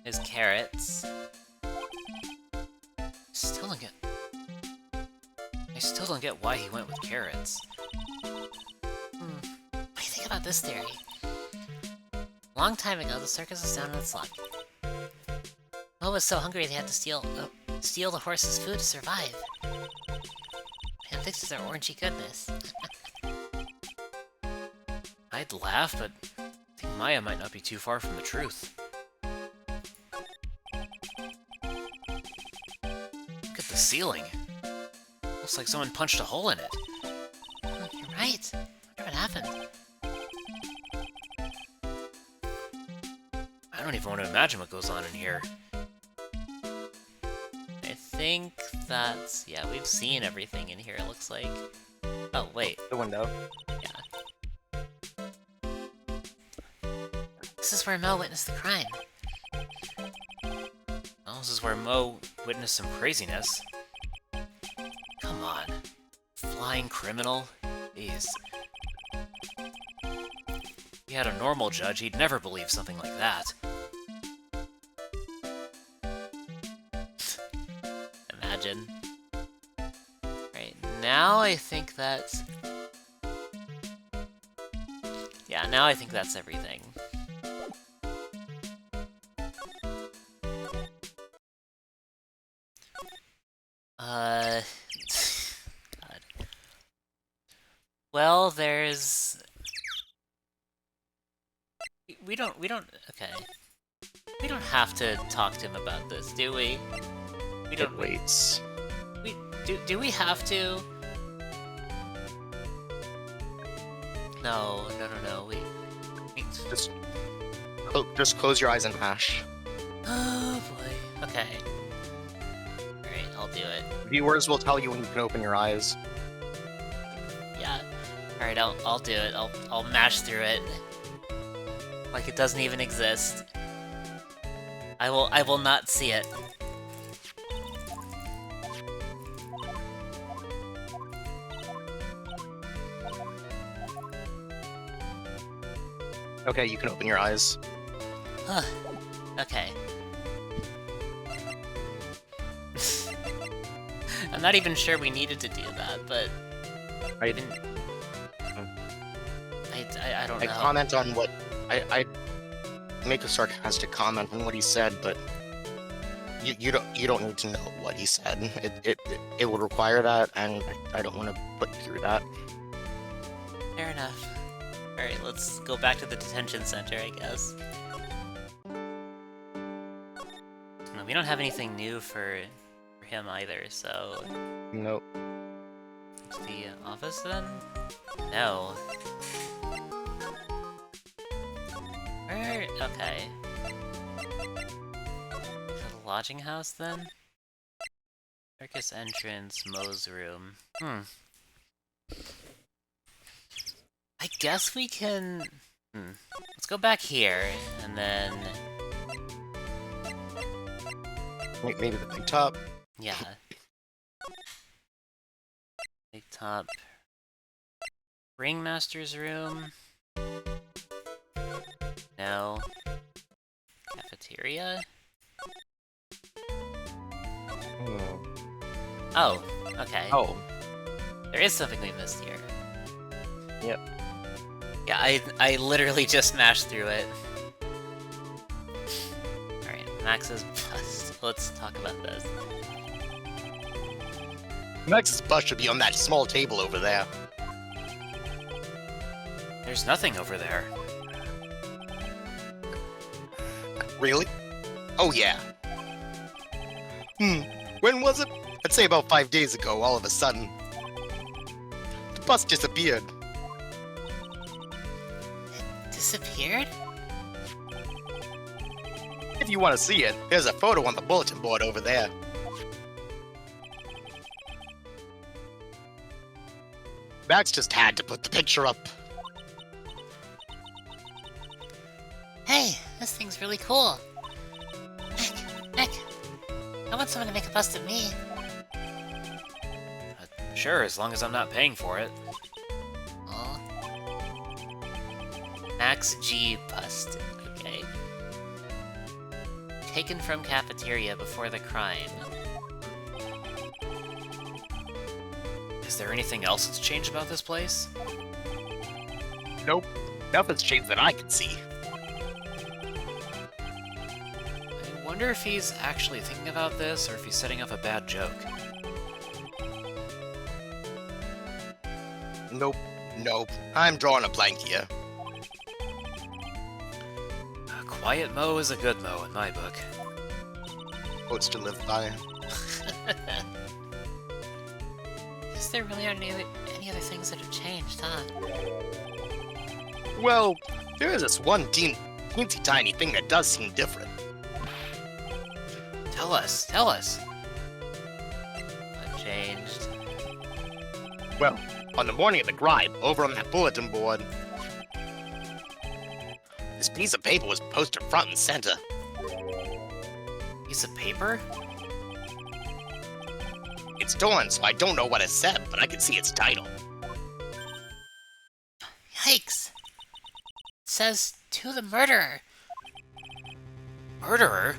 There's carrots. I still don't get why he went with carrots. What do you think about this theory? A long time ago, the circus was down in its luck. Mo was so hungry they had to steal the horse's food to survive. And this is their orangey goodness. I'd laugh, but I think Maya might not be too far from the truth. Look at the ceiling. Looks like someone punched a hole in it. Oh, you're right. I wonder what happened. I don't even want to imagine what goes on in here. I think that's... yeah, we've seen everything in here, it looks like. Oh, wait. The window. Yeah. This is where Mo witnessed the crime. Well, this is where Mo witnessed some craziness. Come on. Flying criminal? Jeez. If he had a normal judge, he'd never believe something like that. Imagine. Right, now I think that's... yeah, now I think that's everything. God. Well, there's... We don't, okay. We don't have to talk to him about this, do we? We don't... It waits. Do we have to? No, we Just close your eyes and mash. oh boy. Okay. Alright, I'll do it. Viewers will tell you when you can open your eyes. Yeah. Alright, I'll do it. I'll mash through it. Like it doesn't even exist. I will not see it. Okay, you can open your eyes. Huh. Okay. I'm not even sure we needed to do that, but I don't I know. comment on what I make a sarcastic comment on what he said, but you don't need to know what he said. It would require that, and I don't want to put you through that. Fair enough. Alright, let's go back to the detention center, I guess. No, we don't have anything new for him either, so... Nope. To the office then? No. Where? Okay. To the lodging house then? Circus entrance, Mo's room. I guess we can... Let's go back here, and then... Maybe the big top. Yeah. Big top. Ringmaster's room? No. Cafeteria? Oh, okay. Oh. There is something we missed here. Yep. Yeah, I literally just smashed through it. Max's bust. Let's talk about this. Max's bust should be on that small table over there. There's nothing over there. Really? Oh yeah. When was it? I'd say about 5 days ago, all of a sudden. The bust disappeared. Disappeared? If you want to see it, there's a photo on the bulletin board over there. Max just had to put the picture up. Hey, this thing's really cool. Nick, I want someone to make a bust of me. Sure, as long as I'm not paying for it. Oh, Max G bust. Okay. Taken from cafeteria before the crime. Is there anything else that's changed about this place? Nope. Nothing's changed that I can see. I wonder if he's actually thinking about this, or if he's setting up a bad joke. Nope. I'm drawing a blank here. A quiet Mo is a good Mo in my book. Quotes to live by. guess there really aren't any other things that have changed, huh? Well, there is this one teensy tiny thing that does seem different. Tell us. What changed? Well, on the morning of the crime, over on that bulletin board, this piece of paper was posted front and center. Piece of paper? It's torn, so I don't know what it said, but I can see its title. Yikes! It says, "To the murderer." Murderer?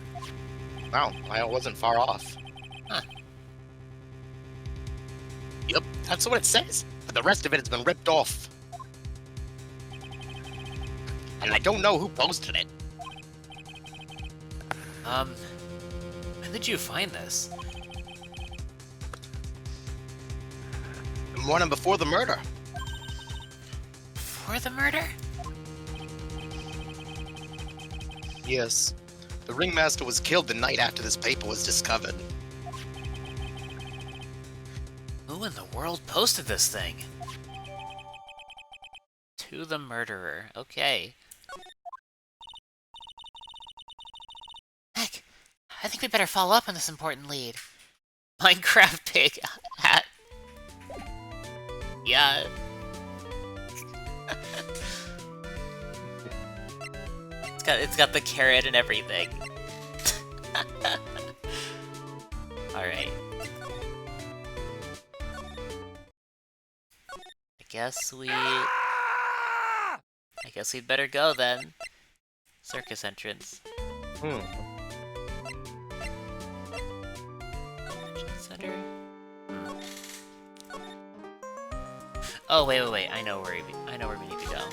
Wow, I wasn't far off. Huh. Yep, that's what it says, but the rest of it has been ripped off. And I don't know who posted it. When did you find this? The morning before the murder. For the murder? Yes. The ringmaster was killed the night after this paper was discovered. Who in the world posted this thing? To the murderer. Okay. Heck, I think we better follow up on this important lead. Minecraft pig hat. Yeah. It's got the carrot and everything. Alright. I guess we'd better go then. Circus entrance. Center. Oh wait. I know where we need to go.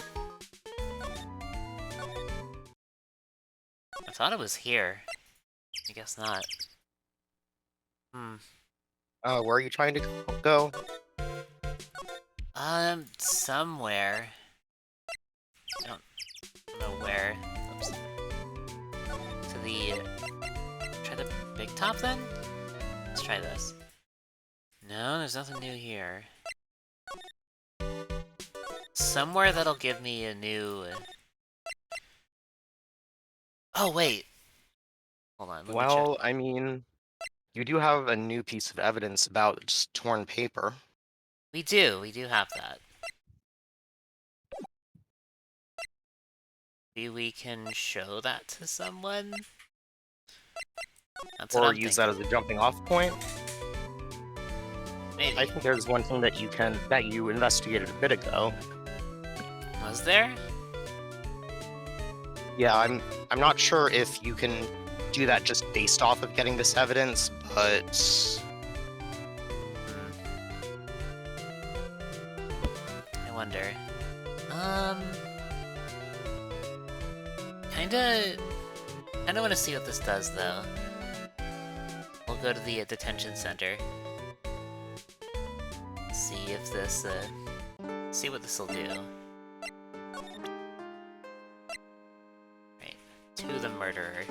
I thought it was here. I guess not. Where are you trying to go? Somewhere. I don't know where. Oops. To the... Try the big top then? Let's try this. No, there's nothing new here. Somewhere that'll give me a new... Oh, wait! Hold on, let me Well, check. I mean, you do have a new piece of evidence about just torn paper. We do have that. Maybe we can show that to someone? That's what Or I'm use thinking. that as a jumping off point. Maybe. I think there's one thing that you investigated a bit ago. Was there? Yeah, I'm not sure if you can do that just based off of getting this evidence, but I wonder. Kinda... I don't want to see what this does, though. We'll go to the detention center. See if this, see what this will do. Right, to the murderer.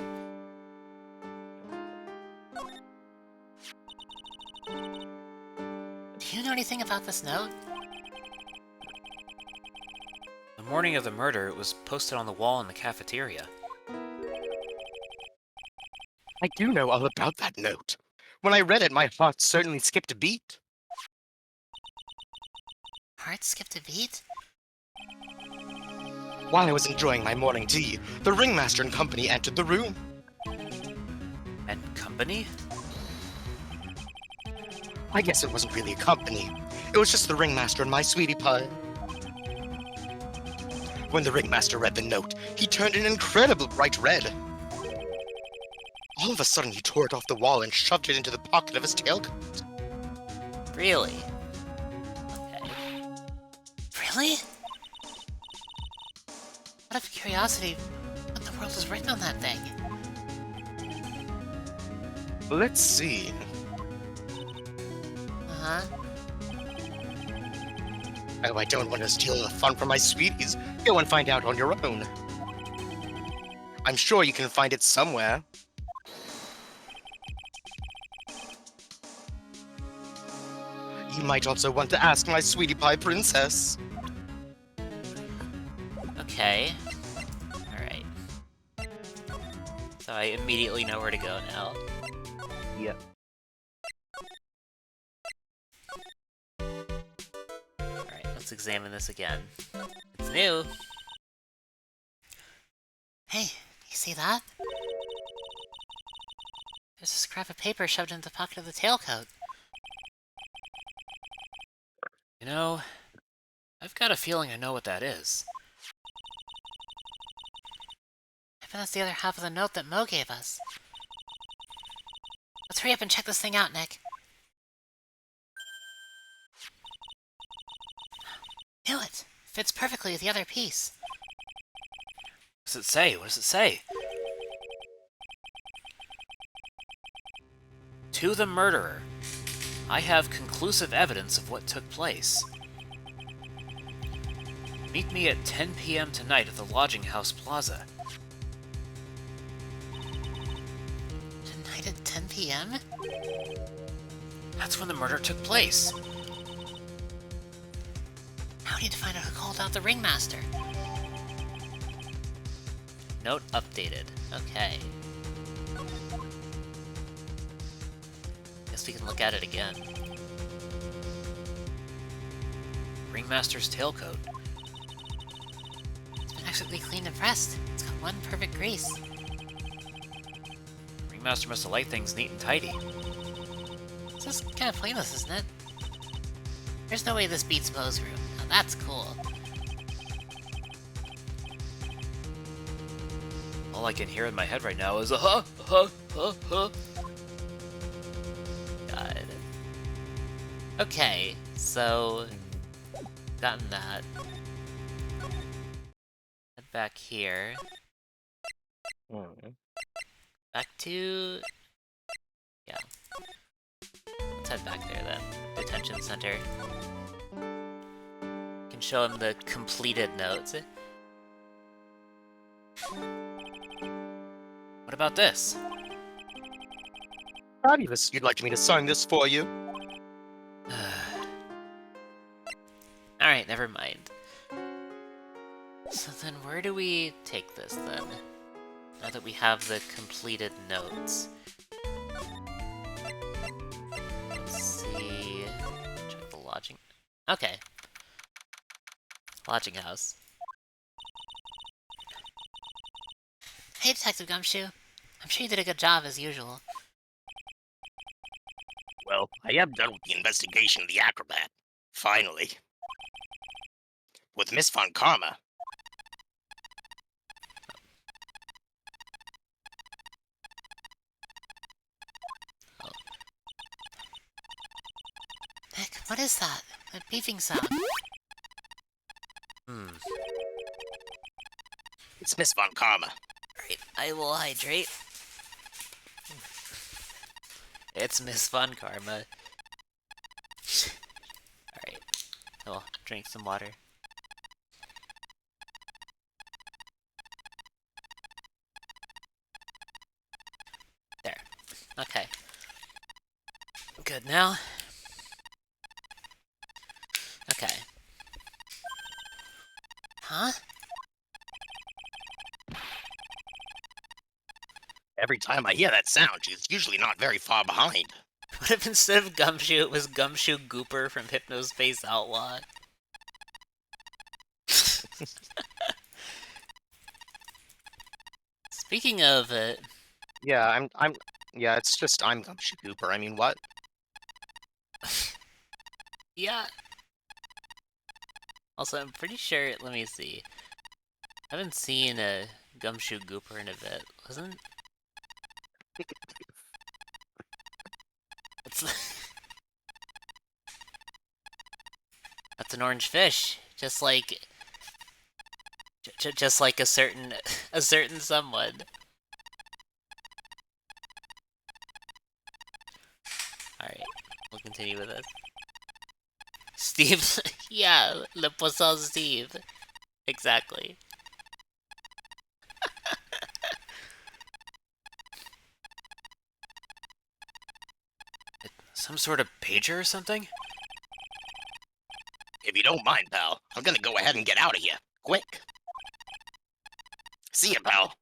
Do you know anything about this note? The morning of the murder, it was posted on the wall in the cafeteria. I do know all about that note. When I read it, my heart certainly skipped a beat. Heart skipped a beat? While I was enjoying my morning tea, the ringmaster and company entered the room. And company? I guess it wasn't really a company. It was just the ringmaster and my sweetie pie. When the ringmaster read the note, he turned an incredible bright red. All of a sudden, he tore it off the wall and shoved it into the pocket of his tailcoat. Really? Okay. Really? Out of curiosity, what in the world was written on that thing? Let's see. Uh-huh. Oh, I don't want to steal the fun from my sweeties. Go and find out on your own. I'm sure you can find it somewhere. You might also want to ask my sweetie pie princess. Okay. Alright. So I immediately know where to go now. Yep. Alright, let's examine this again. It's new! Hey, you see that? There's a scrap of paper shoved into the pocket of the tailcoat. You know, I've got a feeling I know what that is. I bet that's the other half of the note that Mo gave us. Let's hurry up and check this thing out, Nick. Knew it! Fits perfectly with the other piece. What does it say? What does it say? To the murderer. I have conclusive evidence of what took place. Meet me at 10 p.m. tonight at the Lodging House Plaza. Tonight at 10 p.m.? That's when the murder took place. Now we need to find out who called out the ringmaster. Note updated. Okay. Guess we can look at it again. Ringmaster's tailcoat. It's been expertly cleaned and pressed. It's got one perfect grease. Ringmaster must have liked things neat and tidy. This is kind of pointless, isn't it? There's no way this beats Mo's room. Now that's cool. All I can hear in my head right now is a huh, huh, huh, huh. God. Okay, so... gotten that. Head back here. Back to... yeah. Let's head back there then. Detention center. Can show him the completed notes. What about this? Fabulous. You'd like me to sign this for you? Alright, never mind. So then where do we take this then? Now that we have the completed notes. Let's see... check the lodging... okay. Lodging house. Hey, Detective Gumshoe. I'm sure you did a good job as usual. Well, I am done with the investigation of the acrobat. Finally. With Miss Von Karma. Nick, what is that? That beeping sound. It's Miss Von Karma. Right. I will hydrate. It's Miss Fun Karma. Alright. I'll drink some water. There. Okay. Good now. Okay. Huh? Every time I hear that sound, she's usually not very far behind. What if instead of Gumshoe, it was Gumshoe Gooper from Hypnospace Outlaw? Speaking of it, Yeah, yeah, it's just I'm Gumshoe Cooper. I mean, what? yeah. Also, I'm pretty sure, let me see. I haven't seen a Gumshoe Gooper in a bit. Wasn't... It's... That's an orange fish. Just like... just like a certain someone. Alright, we'll continue with this. Steve, yeah, Le Poisson Steve. Exactly. Some sort of pager or something? If you don't mind, pal, I'm gonna go ahead and get out of here. Quick. See ya, pal.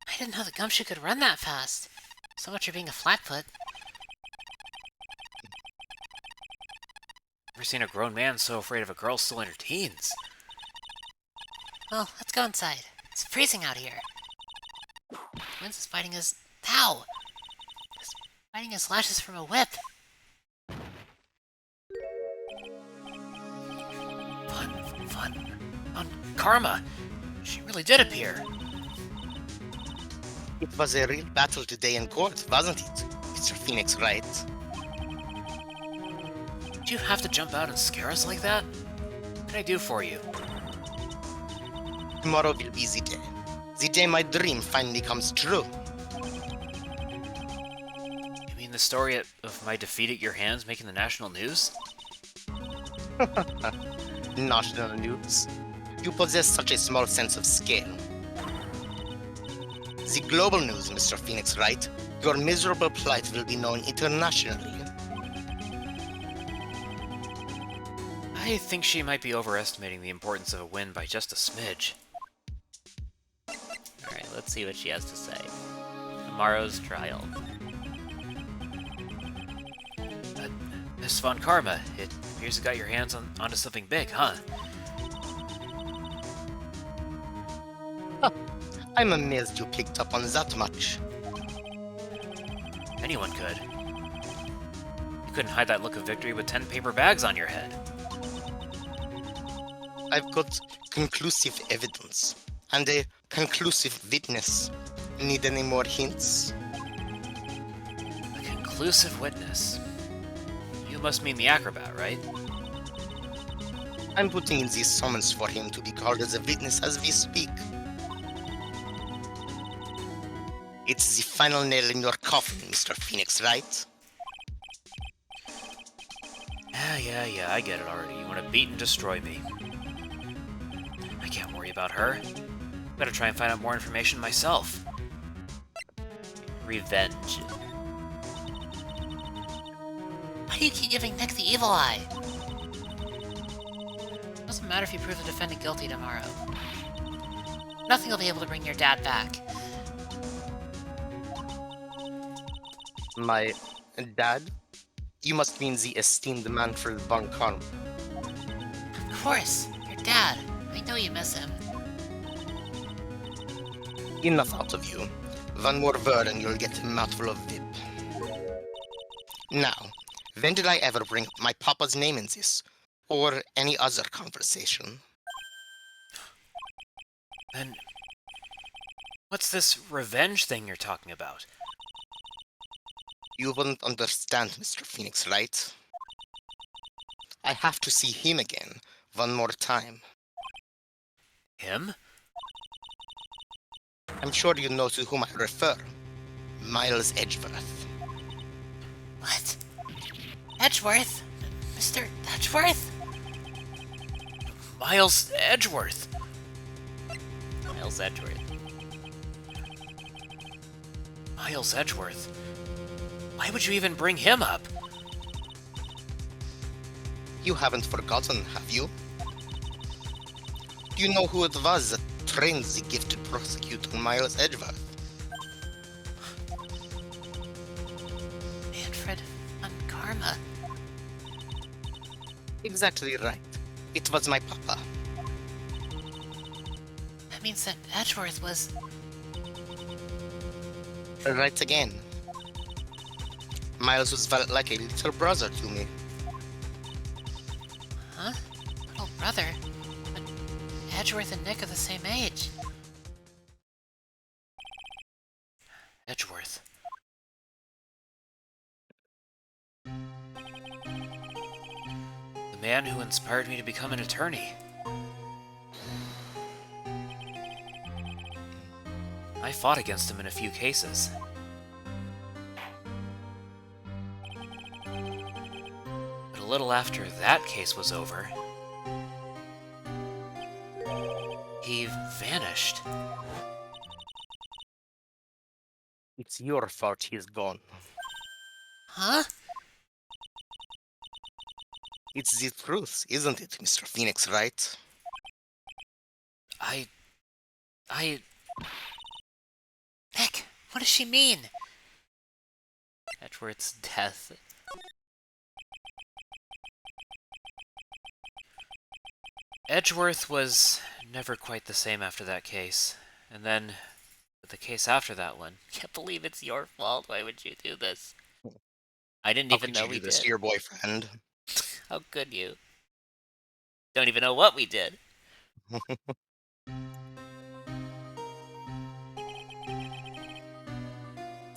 I didn't know the Gumshoe could run that fast. So much for being a flatfoot. Never seen a grown man so afraid of a girl still in her teens. Well, let's go inside. It's freezing out here. Wind is biting his... Ow! He's biting his lashes from a whip. Fun. Karma! She really did appear. It was a real battle today in court, wasn't it, Mr. Phoenix Wright? Did you have to jump out and scare us like that? What can I do for you? Tomorrow will be the day. The day my dream finally comes true. You mean the story of my defeat at your hands making the national news? National news. You possess such a small sense of scale. The global news, Mr. Phoenix Wright. Your miserable plight will be known internationally. I think she might be overestimating the importance of a win by just a smidge. Alright, let's see what she has to say. Tomorrow's trial. Miss Von Karma, it appears you got your hands onto something big, huh? I'm amazed you picked up on that much. Anyone could. You couldn't hide that look of victory with 10 paper bags on your head. I've got conclusive evidence and a conclusive witness. Need any more hints? A conclusive witness. You must mean the acrobat, right? I'm putting in the summons for him to be called as a witness as we speak. It's the final nail in your coffin, Mr. Phoenix, right? Yeah, I get it already. You want to beat and destroy me. I can't worry about her. Better try and find out more information myself. Revenge. Why do you keep giving Nick the evil eye? Doesn't matter if you prove the defendant guilty tomorrow. Nothing will be able to bring your dad back. My dad? You must mean the esteemed Manfred von Karm. Of course, your dad. I know you miss him. Enough out of you. One more word and you'll get a mouthful of dip. Now, when did I ever bring up my papa's name in this? Or any other conversation? Then, what's this revenge thing you're talking about? You wouldn't understand, Mr. Phoenix, right? I have to see him again, one more time. Him? I'm sure you know to whom I refer. Miles Edgeworth. What? Edgeworth? Mr. Edgeworth? Miles Edgeworth! Miles Edgeworth. Miles Edgeworth? Why would you even bring him up? You haven't forgotten, have you? Do you know who it was that trained the gifted prosecutor Miles Edgeworth? Manfred von Karma. Exactly right. It was my papa. That means that Edgeworth was... Right again. Miles was felt like a little brother to me. Huh? Little brother? But Edgeworth and Nick are the same age. Edgeworth. The man who inspired me to become an attorney. I fought against him in a few cases. But a little after that case was over, he vanished. It's your fault he's gone. Huh? It's the truth, isn't it, Mr. Phoenix, right? I... Nick, what does she mean? Edgeworth's death. Edgeworth was never quite the same after that case. And then, the case after that one. Can't believe it's your fault. Why would you do this? I didn't How even could know you we do this did. to your boyfriend? How could you? Don't even know what we did.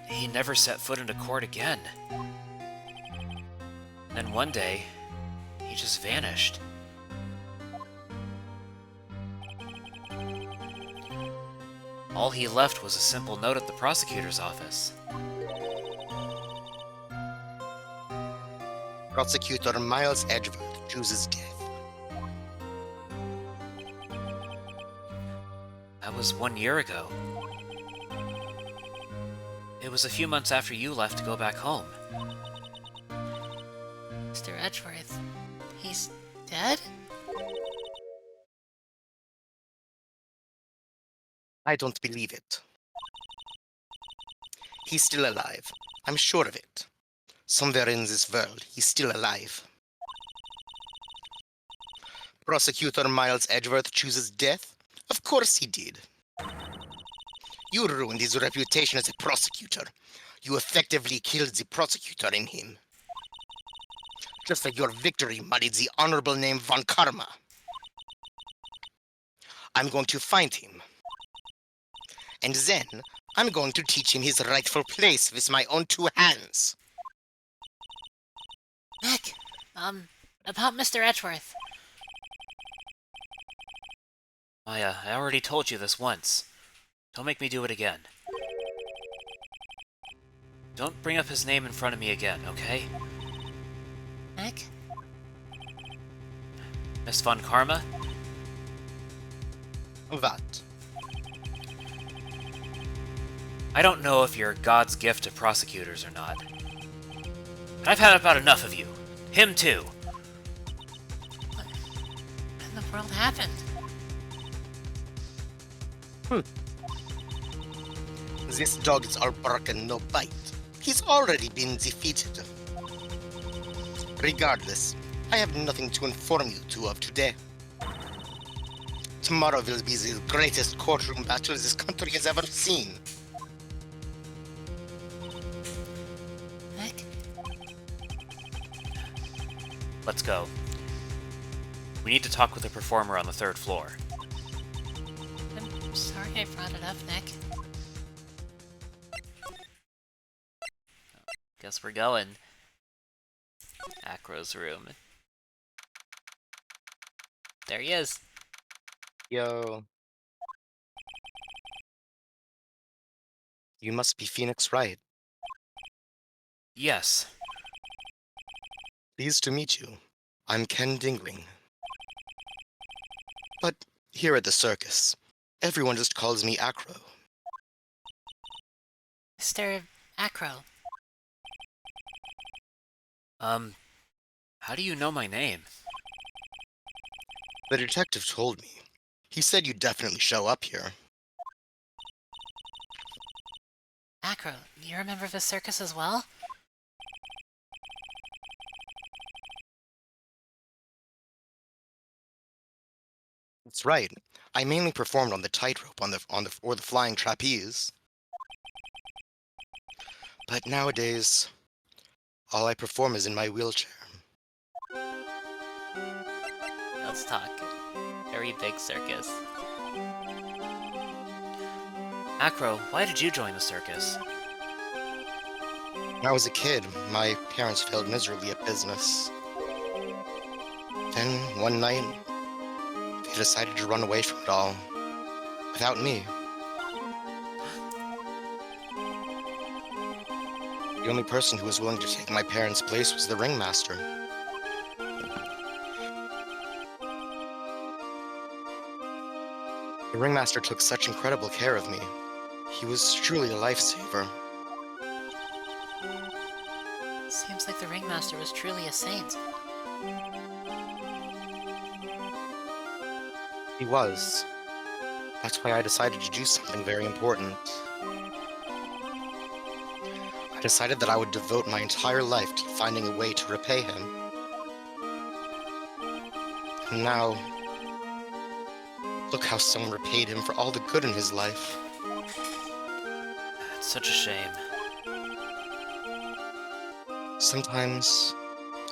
He never set foot into court again. Then one day, he just vanished. All he left was a simple note at the prosecutor's office. Prosecutor Miles Edgeworth chooses death. That was 1 year ago. It was a few months after you left to go back home. Mr. Edgeworth, he's dead? I don't believe it. He's still alive. I'm sure of it. Somewhere in this world, he's still alive. Prosecutor Miles Edgeworth chooses death? Of course he did. You ruined his reputation as a prosecutor. You effectively killed the prosecutor in him. Just like your victory muddied the honorable name Von Karma. I'm going to find him. And then, I'm going to teach him his rightful place with my own two hands. Nick, about Mr. Edgeworth. Maya, I already told you this once. Don't make me do it again. Don't bring up his name in front of me again, okay? Nick? Miss Von Karma? What? I don't know if you're God's gift to prosecutors or not. But I've had about enough of you. Him too. What in the world happened? This dog is all bark and no bite. He's already been defeated. Regardless, I have nothing to inform you two of today. Tomorrow will be the greatest courtroom battle this country has ever seen. Nick? Let's go. We need to talk with the performer on the 3rd floor. I'm sorry I brought it up, Nick. Guess we're going. Acro's room. There he is. Yo. You must be Phoenix Wright. Yes. Pleased to meet you. I'm Ken Dingling. But here at the circus, everyone just calls me Acro. Mr. Acro. How do you know my name? The detective told me. He said you'd definitely show up here. Acro, you're a member of the circus as well? That's right. I mainly performed on the tightrope or the flying trapeze. But nowadays, all I perform is in my wheelchair. Let's talk. Very big circus. Acro, why did you join the circus? When I was a kid, my parents failed miserably at business. Then, one night, they decided to run away from it all. Without me. The only person who was willing to take my parents' place was the ringmaster. The ringmaster took such incredible care of me. He was truly a lifesaver. Seems like the ringmaster was truly a saint. He was. That's why I decided to do something very important. I decided that I would devote my entire life to finding a way to repay him. And now, look how someone repaid him for all the good in his life. It's such a shame. Sometimes,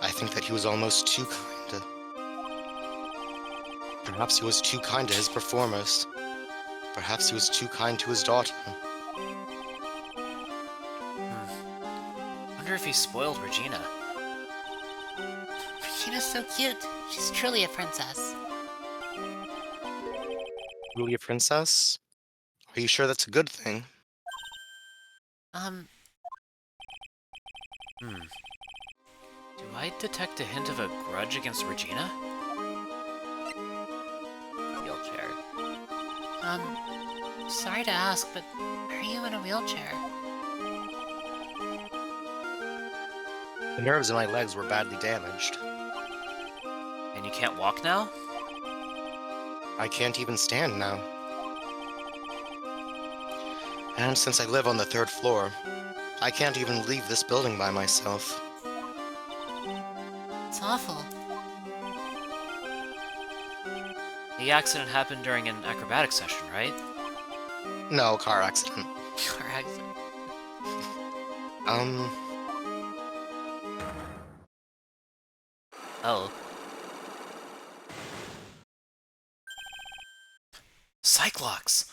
I think that he was almost too kind. Perhaps he was too kind to his performers. Perhaps he was too kind to his daughter. Wonder if he spoiled Regina. Regina's so cute. She's truly a princess. Really a princess? Are you sure that's a good thing? Do I detect a hint of a grudge against Regina? Wheelchair. Sorry to ask, but are you in a wheelchair? The nerves in my legs were badly damaged. And you can't walk now? I can't even stand now. And since I live on the 3rd floor, I can't even leave this building by myself. It's awful. The accident happened during an acrobatic session, right? No, car accident. Car accident. Oh. Cyclox!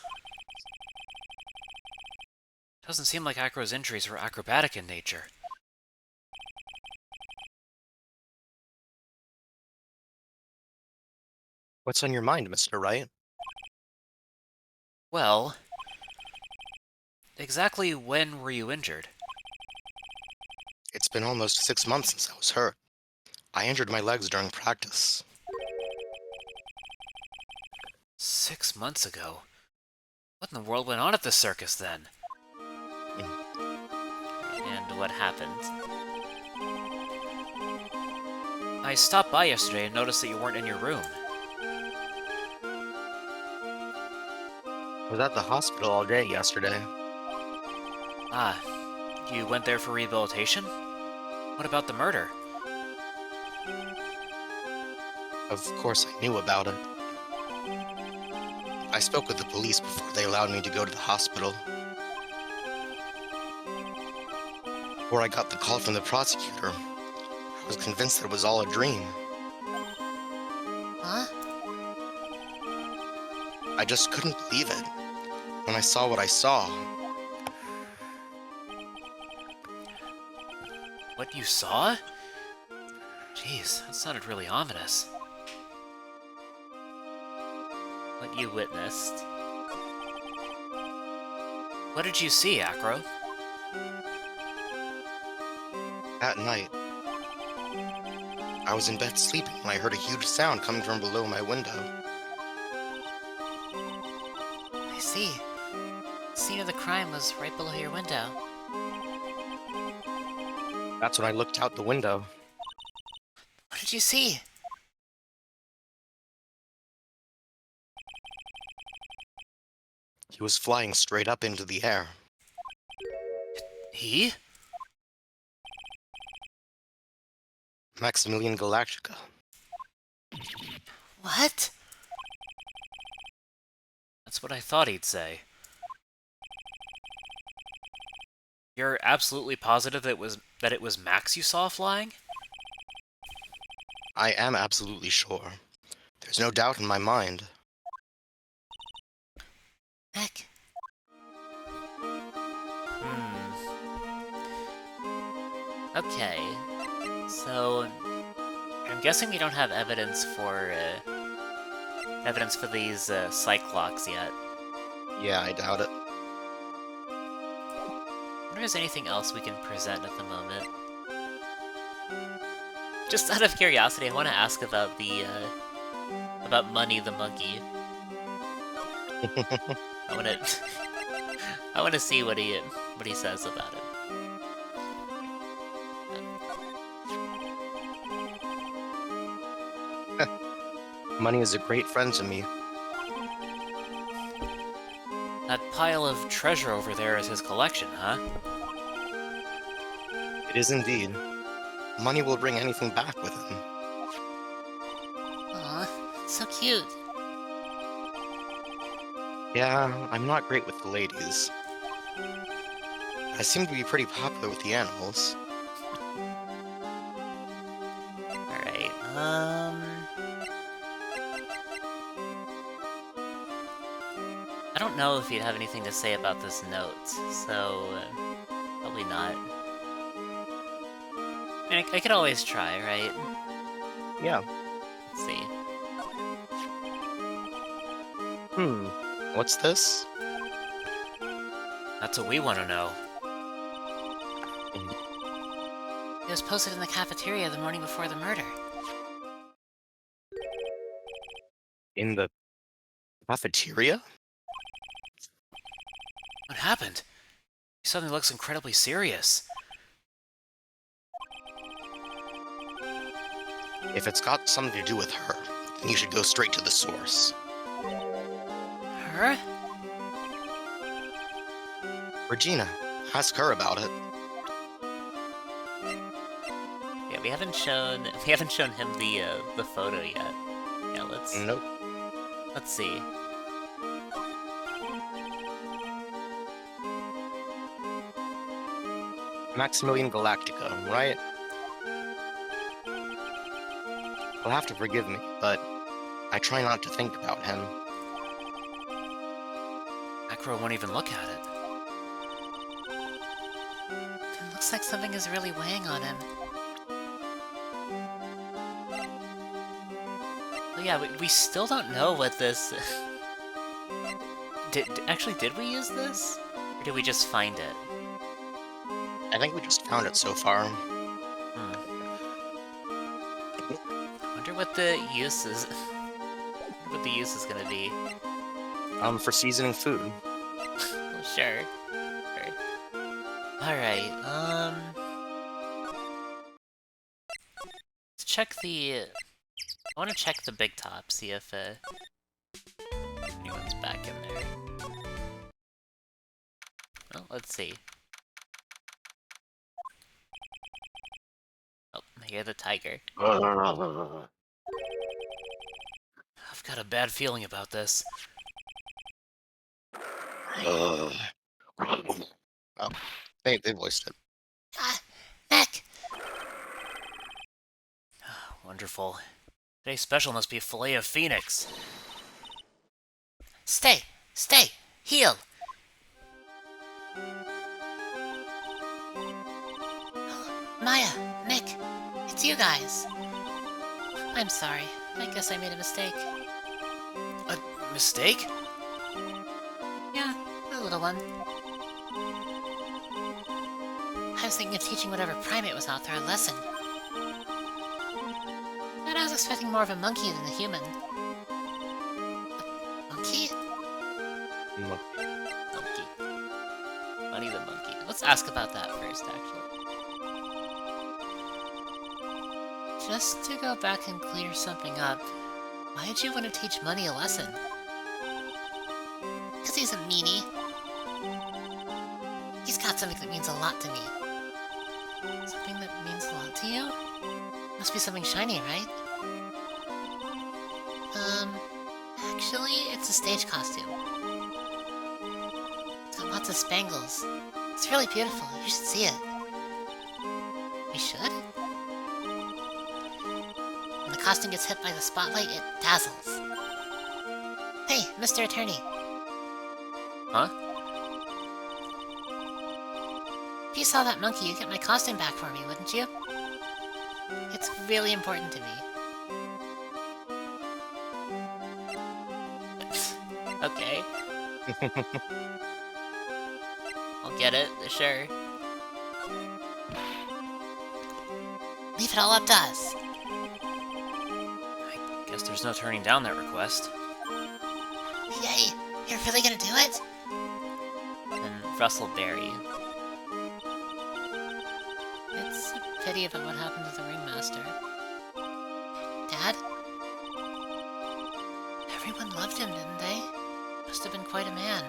Doesn't seem like Acro's injuries were acrobatic in nature. What's on your mind, Mr. Wright? Well, exactly when were you injured? It's been almost 6 months since I was hurt. I injured my legs during practice. 6 months ago? What in the world went on at the circus then? And what happened? I stopped by yesterday and noticed that you weren't in your room. I was at the hospital all day yesterday. Ah, you went there for rehabilitation? What about the murder? Of course, I knew about it. I spoke with the police before they allowed me to go to the hospital. Before I got the call from the prosecutor, I was convinced that it was all a dream. Huh? I just couldn't believe it when I saw what I saw. What you saw? Jeez, that sounded really ominous. What you witnessed? What did you see, Acro? At night, I was in bed sleeping when I heard a huge sound coming from below my window. I see. The scene of the crime was right below your window. That's when I looked out the window. What did you see? He was flying straight up into the air. He? Maximilian Galactica. What? That's what I thought he'd say. You're absolutely positive that it was Max you saw flying? I am absolutely sure. There's no doubt in my mind. Nick? Okay. So, I'm guessing we don't have evidence for these Cyclocks yet. Yeah, I doubt it. I wonder if there's anything else we can present at the moment. Just out of curiosity, I want to ask about about Money the monkey. I want to see what he says about it. Money is a great friend to me. That pile of treasure over there is his collection, huh? It is indeed. Money will bring anything back with him. Aw, so cute. Yeah, I'm not great with the ladies. I seem to be pretty popular with the animals. Alright, I don't know if you'd have anything to say about this note, so probably not. I mean, I could always try, right? Yeah. Let's see. What's this? That's what we want to know. It was posted in the cafeteria the morning before the murder. In the cafeteria? What happened? He suddenly looks incredibly serious. If it's got something to do with her, then you should go straight to the source. Her? Regina, ask her about it. Yeah, we haven't shown him the photo yet. Yeah, Nope. let's see. Maximilian Galactica, right? You'll have to forgive me, but I try not to think about him. Acro won't even look at it. It looks like something is really weighing on him. Well, yeah, we still don't know what this... Actually, did we use this? Or did we just find it? I think we just found it so far. Wonder what the use is... what the use is gonna be. For seasoning food. Well, sure. Alright, let's check the... I want to check the big top, see if anyone's back in there. Well, let's see. Oh, I hear the tiger. I've got a bad feeling about this. Oh, they voiced it. Ah, Nick! Wonderful. Today's special must be filet of phoenix. Stay! Stay! Heal! Maya! Nick! It's you guys! I'm sorry. I guess I made a mistake. A mistake? Yeah, a little one. I was thinking of teaching whatever primate was out there a lesson. But I was expecting more of a monkey than a human. A monkey? Monkey. Money the monkey. Let's ask about that first, actually. Just to go back and clear something up, why did you want to teach Money a lesson? Because he's a meanie. He's got something that means a lot to me. Something that means a lot to you? Must be something shiny, right? Actually, it's a stage costume. It's got lots of spangles. It's really beautiful. You should see it. We should? When the costume gets hit by the spotlight, it dazzles. Hey, Mr. Attorney. Huh? If you saw that monkey, you'd get my costume back for me, wouldn't you? It's really important to me. Okay. I'll get it, sure. Leave it all up to us. I guess there's no turning down that request. Yay! You're really gonna do it? And Russell Berry. It's a pity about what happened to the ringmaster. Dad? Everyone loved him, didn't they? Must have been quite a man.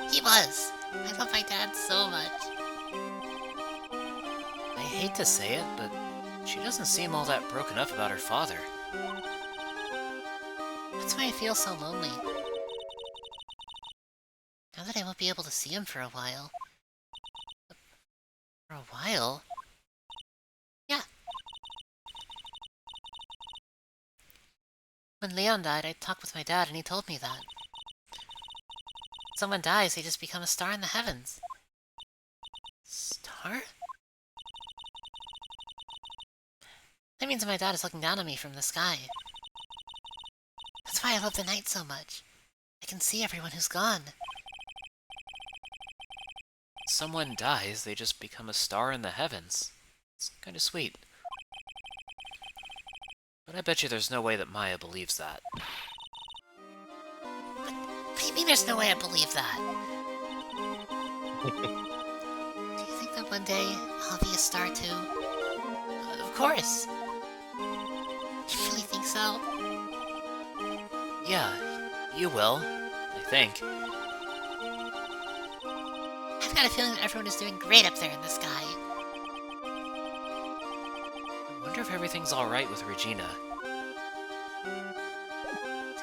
He was! I love my dad so much. I hate to say it, but she doesn't seem all that broken up about her father. That's why I feel so lonely. Now that I won't be able to see him for a while. For a while? Yeah. When Leon died, I talked with my dad and he told me that. When someone dies, they just become a star in the heavens. Star? That means my dad is looking down on me from the sky. That's why I love the night so much. I can see everyone who's gone. Someone dies, they just become a star in the heavens. It's kinda sweet. But I bet you there's no way that Maya believes that. What do you mean there's no way I believe that? Do you think that one day I'll be a star too? Of course. You really think so? Yeah, you will. I think. I've got a feeling that everyone is doing great up there in the sky. I wonder if everything's alright with Regina.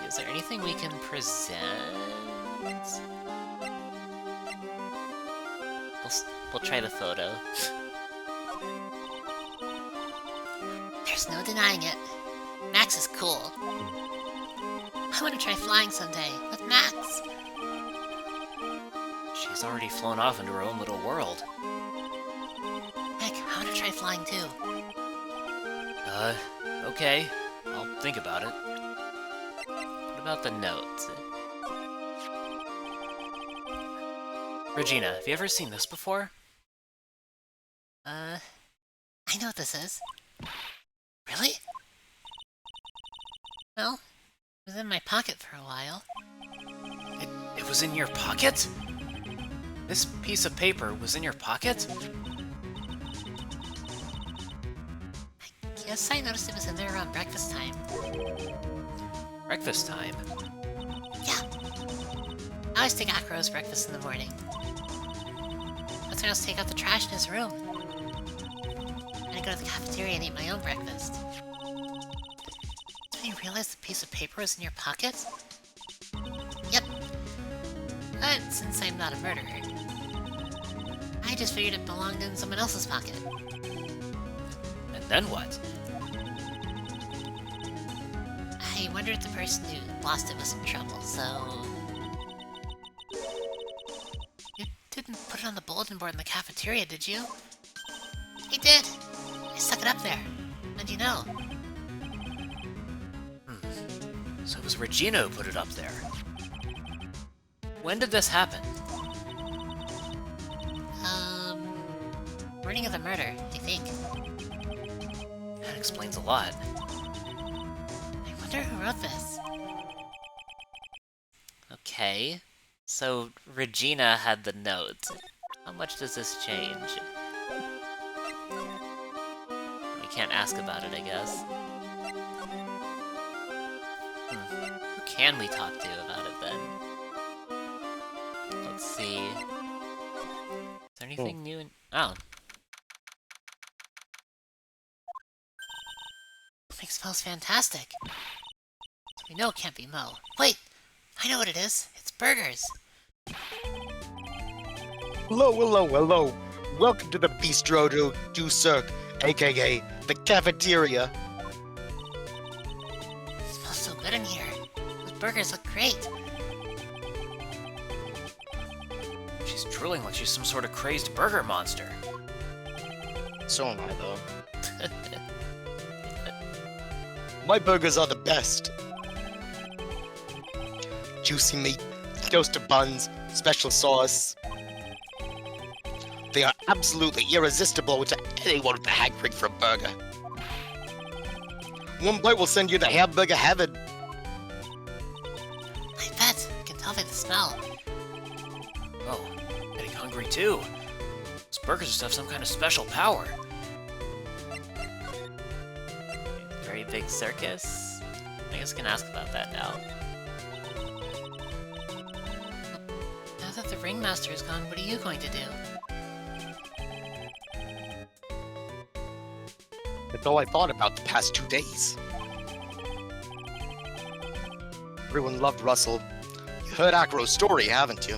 Is there anything we can present? We'll try the photo. There's no denying it. Max is cool. I want to try flying someday with Max. She's already flown off into her own little world. Heck, I want to try flying too. Okay. I'll think about it. What about the notes? Regina, have you ever seen this before? I know what this is. Really? Well, it was in my pocket for a while. It was in your pocket? This piece of paper was in your pocket? Yes, I noticed it was in there around breakfast time. Breakfast time? Yeah. I always take Acro's breakfast in the morning. That's when I always take out the trash in his room. And I go to the cafeteria and eat my own breakfast. Did you realize the piece of paper was in your pocket? Yep. But since I'm not a murderer, I just figured it belonged in someone else's pocket. And then what? I wonder if the person who lost it was in trouble, so... You didn't put it on the bulletin board in the cafeteria, did you? I did! I stuck it up there. How'd you know? So it was Regina who put it up there. When did this happen? morning of the murder, I think. That explains a lot. I wonder who wrote this. Okay. So, Regina had the note. How much does this change? We can't ask about it, I guess. Who can we talk to about it, then? Let's see. Is there anything new in... Oh. It smells fantastic. We know it can't be Mo. Wait! I know what it is. It's burgers. Hello, hello, hello. Welcome to the Bistro du Cirque, aka the cafeteria. It smells so good in here. Those burgers look great. She's drooling like she's some sort of crazed burger monster. So am I, though. My burgers are the best. Juicy meat, toasted buns, special sauce. They are absolutely irresistible to anyone with a hankering for a burger. One bite will send you to hamburger heaven. I bet. I can tell by the smell. Oh, getting hungry too. Those burgers must have some kind of special power. Very big circus? I guess we can ask about that now. Now that the ringmaster is gone, what are you going to do? That's all I thought about the past 2 days. Everyone loved Russell. You heard Acro's story, haven't you?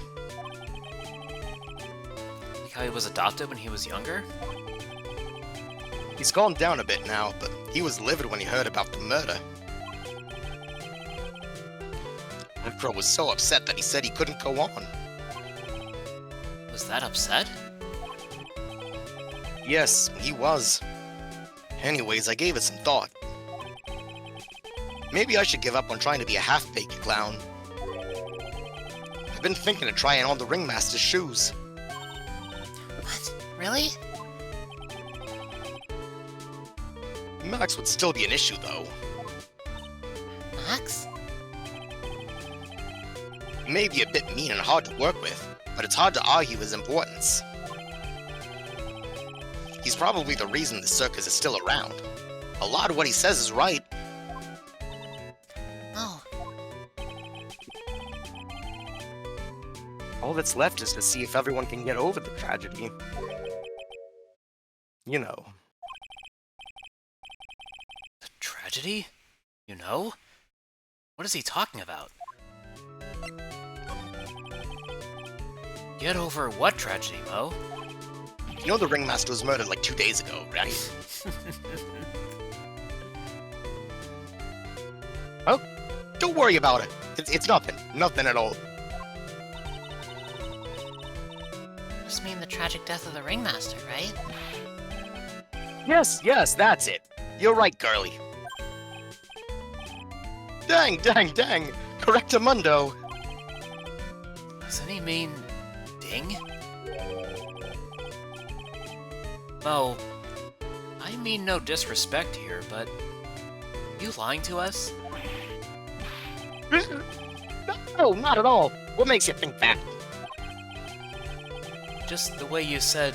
Like how he was adopted when he was younger? He's calmed down a bit now, but he was livid when he heard about the murder. Acro was so upset that he said he couldn't go on. Was that upset? Yes, he was. Anyways, I gave it some thought. Maybe I should give up on trying to be a half-baked clown. I've been thinking of trying on the ringmaster's shoes. What? Really? Max would still be an issue, though. Max? He may be a bit mean and hard to work with, but it's hard to argue his importance. He's probably the reason the circus is still around. A lot of what he says is right. Oh, All that's left is to see if everyone can get over the tragedy. You know. The tragedy? You know? What is he talking about? Get over what tragedy, Mo? You know the ringmaster was murdered like 2 days ago, right? Oh, don't worry about it. It's nothing. Nothing at all. must mean the tragic death of the ringmaster, right? Yes, that's it. You're right, girlie. Dang. Correctamundo. Doesn't he mean ding? Mo, I mean no disrespect here, but you lying to us? No, not at all. What makes you think that? Just the way you said,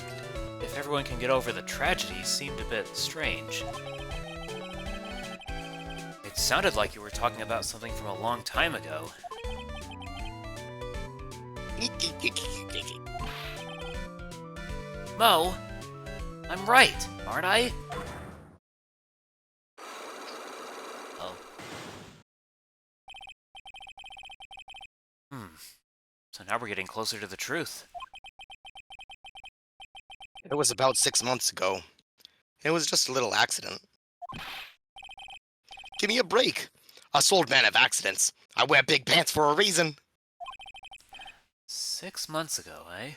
if everyone can get over the tragedy, seemed a bit strange. It sounded like you were talking about something from a long time ago. Mo, I'm right, aren't I? Oh. So now we're getting closer to the truth. It was about 6 months ago. It was just a little accident. Give me a break. Us old men have accidents. I wear big pants for a reason. 6 months ago, eh?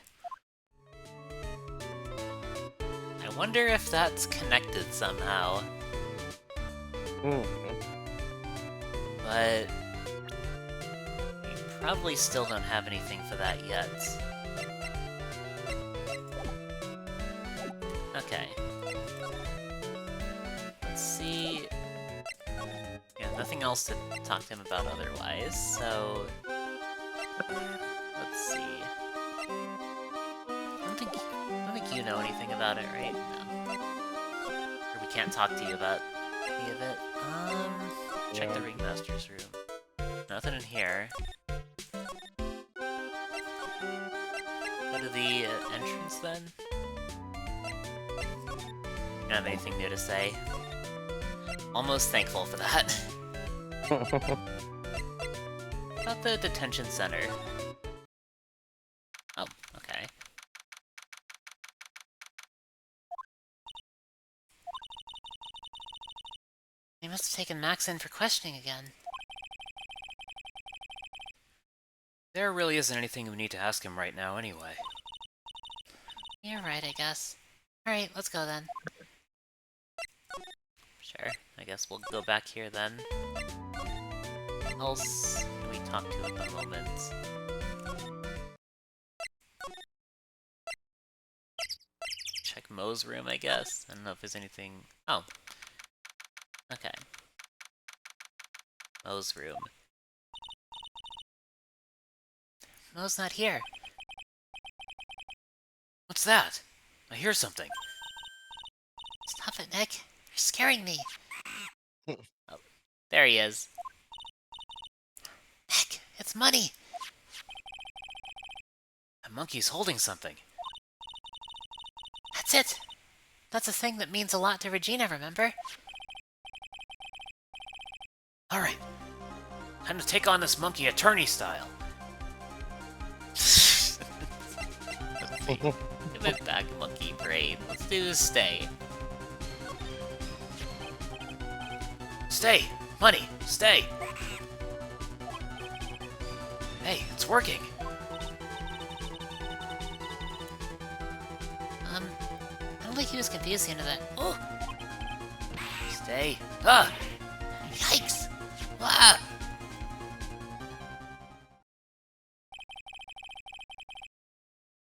I wonder if that's connected somehow. But we probably still don't have anything for that yet. nothing else to talk to him about otherwise, so... Let's see... I don't think you know anything about it, right? No. Or we can't talk to you about any of it. Check the Ringmaster's room. Nothing in here. Go to the entrance, then? Don't have anything new to say. Almost thankful for that. About the detention center. Oh, okay. They must have taken Max in for questioning again. There really isn't anything we need to ask him right now anyway. You're right, I guess. Alright, let's go then. Sure, I guess we'll go back here then. What else can we talk to at the moment? Check Mo's room, I guess. I don't know if there's anything... Oh. Okay. Mo's room. Mo's not here. What's that? I hear something. Stop it, Nick. You're scaring me. There he is. Nick, it's money. The monkey's holding something. That's it. That's a thing that means a lot to Regina, remember? Alright. Time to take on this monkey attorney style. Give it back, monkey brain. Let's do stay. Stay! Money! Stay! Hey, it's working! I don't think he was confused into that. Oh! Stay! Ah! Yikes! Wow!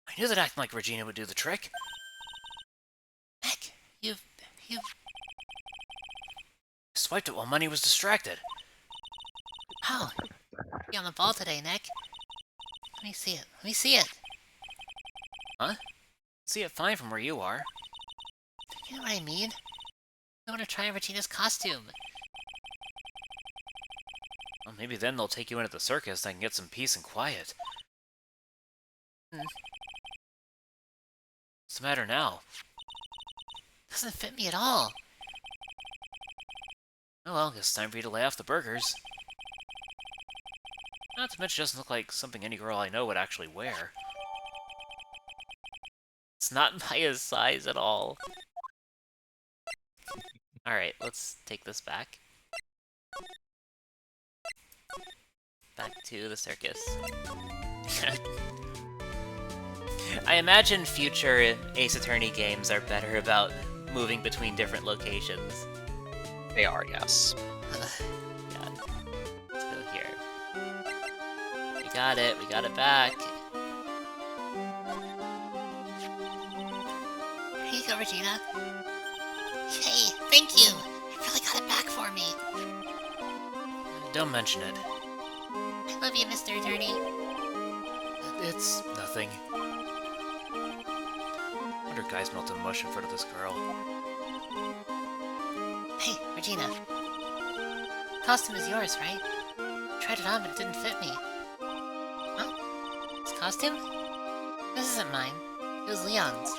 I knew that acting like Regina would do the trick. Nick, you've... I swiped it while Money was distracted. Oh! You're on the ball today, Nick. Let me see it. Let me see it! Huh? See it fine from where you are. You know what I mean? I want to try Regina's costume. Well, maybe then they'll take you into the circus and I can get some peace and quiet. What's the matter now? Doesn't fit me at all. Oh well, guess it's time for you to lay off the burgers. Not to mention it doesn't look like something any girl I know would actually wear. It's not Maya's size at all. Alright, let's take this back. Back to the circus. I imagine future Ace Attorney games are better about moving between different locations. They are, yes. God. Let's go here. We got it back. Here you go, Regina. Hey, thank you! You really got it back for me. Don't mention it. I love you, Mr. Attorney. It's nothing. Wonder guys melted mush in front of this girl. Hey, Regina. Costume is yours, right? Tried it on, but it didn't fit me. Huh? This costume? This isn't mine. It was Leon's.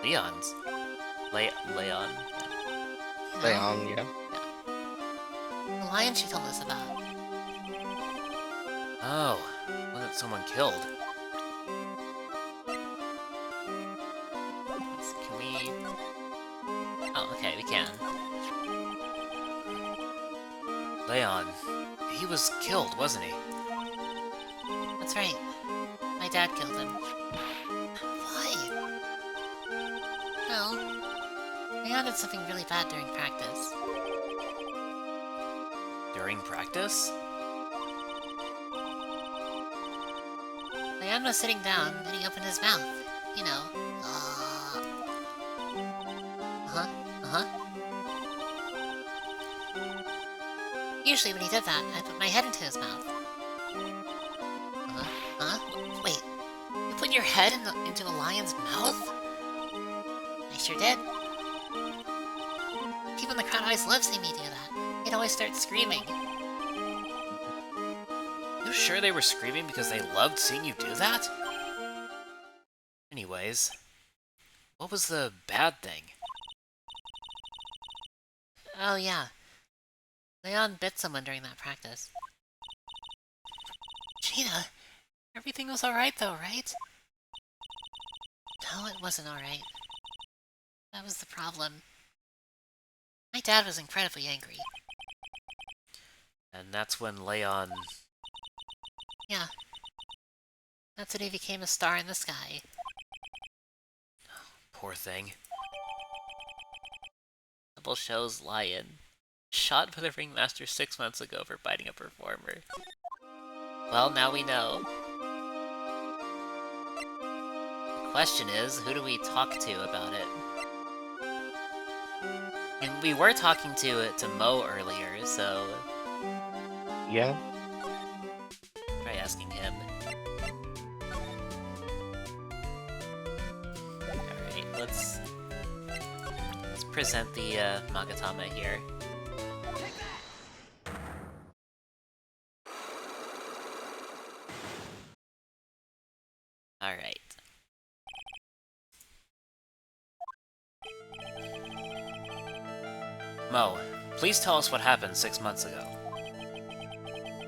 Leon's? Leon. You know, Leon, yeah. the lion she told us about. Oh, one that someone killed. Can we... Oh, okay, we can. Leon. He was killed, wasn't he? That's right. My dad killed him. Why? Well, Leon did something really bad during practice. During practice? Leon was sitting down, and he opened his mouth. You know. Uh-huh. Usually when he did that, I put my head into his mouth. Huh? Wait, you put your head into a lion's mouth? I sure did. People in the crowd always love seeing me do that. They'd always start screaming. You sure they were screaming because they loved seeing you do that? Anyways, what was the bad thing? Oh yeah, Leon bit someone during that practice. Gina, everything was alright though, right? No, it wasn't alright. That was the problem. My dad was incredibly angry. And that's when Leon... Yeah. That's when he became a star in the sky. Poor thing. Double shows Lion. Shot by the Ringmaster 6 months ago for biting a performer. Well, now we know. The question is, who do we talk to about it? And we were talking to Mo earlier, so Yeah. try asking him. Alright, let's present the Magatama here. Alright. Mo, please tell us what happened 6 months ago.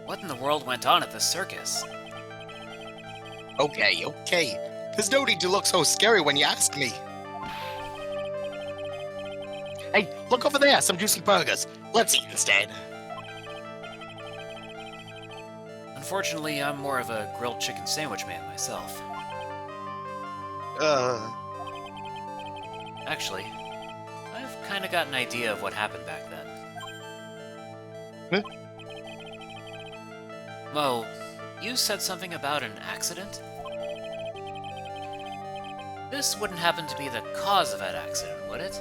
What in the world went on at the circus? Okay. There's no need to look so scary when you ask me. Hey, look over there, some juicy burgers. Let's eat instead. Unfortunately, I'm more of a grilled chicken sandwich man myself. Actually, I've kinda got an idea of what happened back then. Mo, you said something about an accident? This wouldn't happen to be the cause of that accident, would it?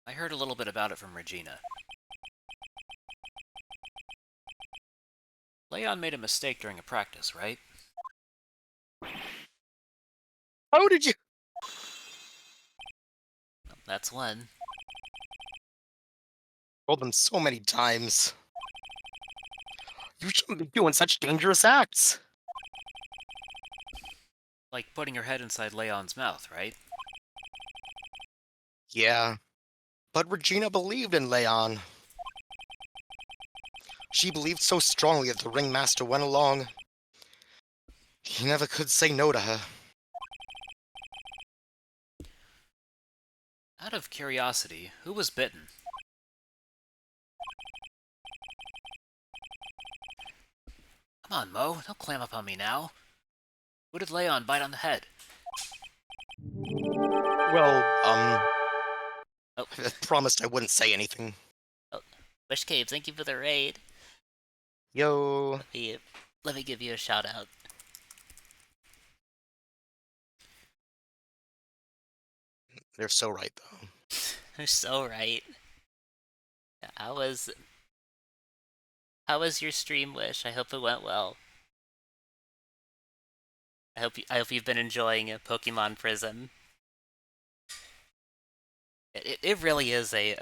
I heard a little bit about it from Regina. Leon made a mistake during a practice, right? How did you... That's one. Told them so many times. You shouldn't be doing such dangerous acts. Like putting your head inside Leon's mouth, right? Yeah. But Regina believed in Leon. She believed so strongly that the ringmaster went along. He never could say no to her. Out of curiosity, who was bitten? Come on, Mo, don't clam up on me now. Who did Leon bite on the head? Well, Oh. I promised I wouldn't say anything. Wish Cave, thank you for the raid. Yo. Let me give you a shout out. They're so right, though. You're so right. How was your stream, Wish? I hope it went well. I hope you've been enjoying Pokemon Prism. It really is a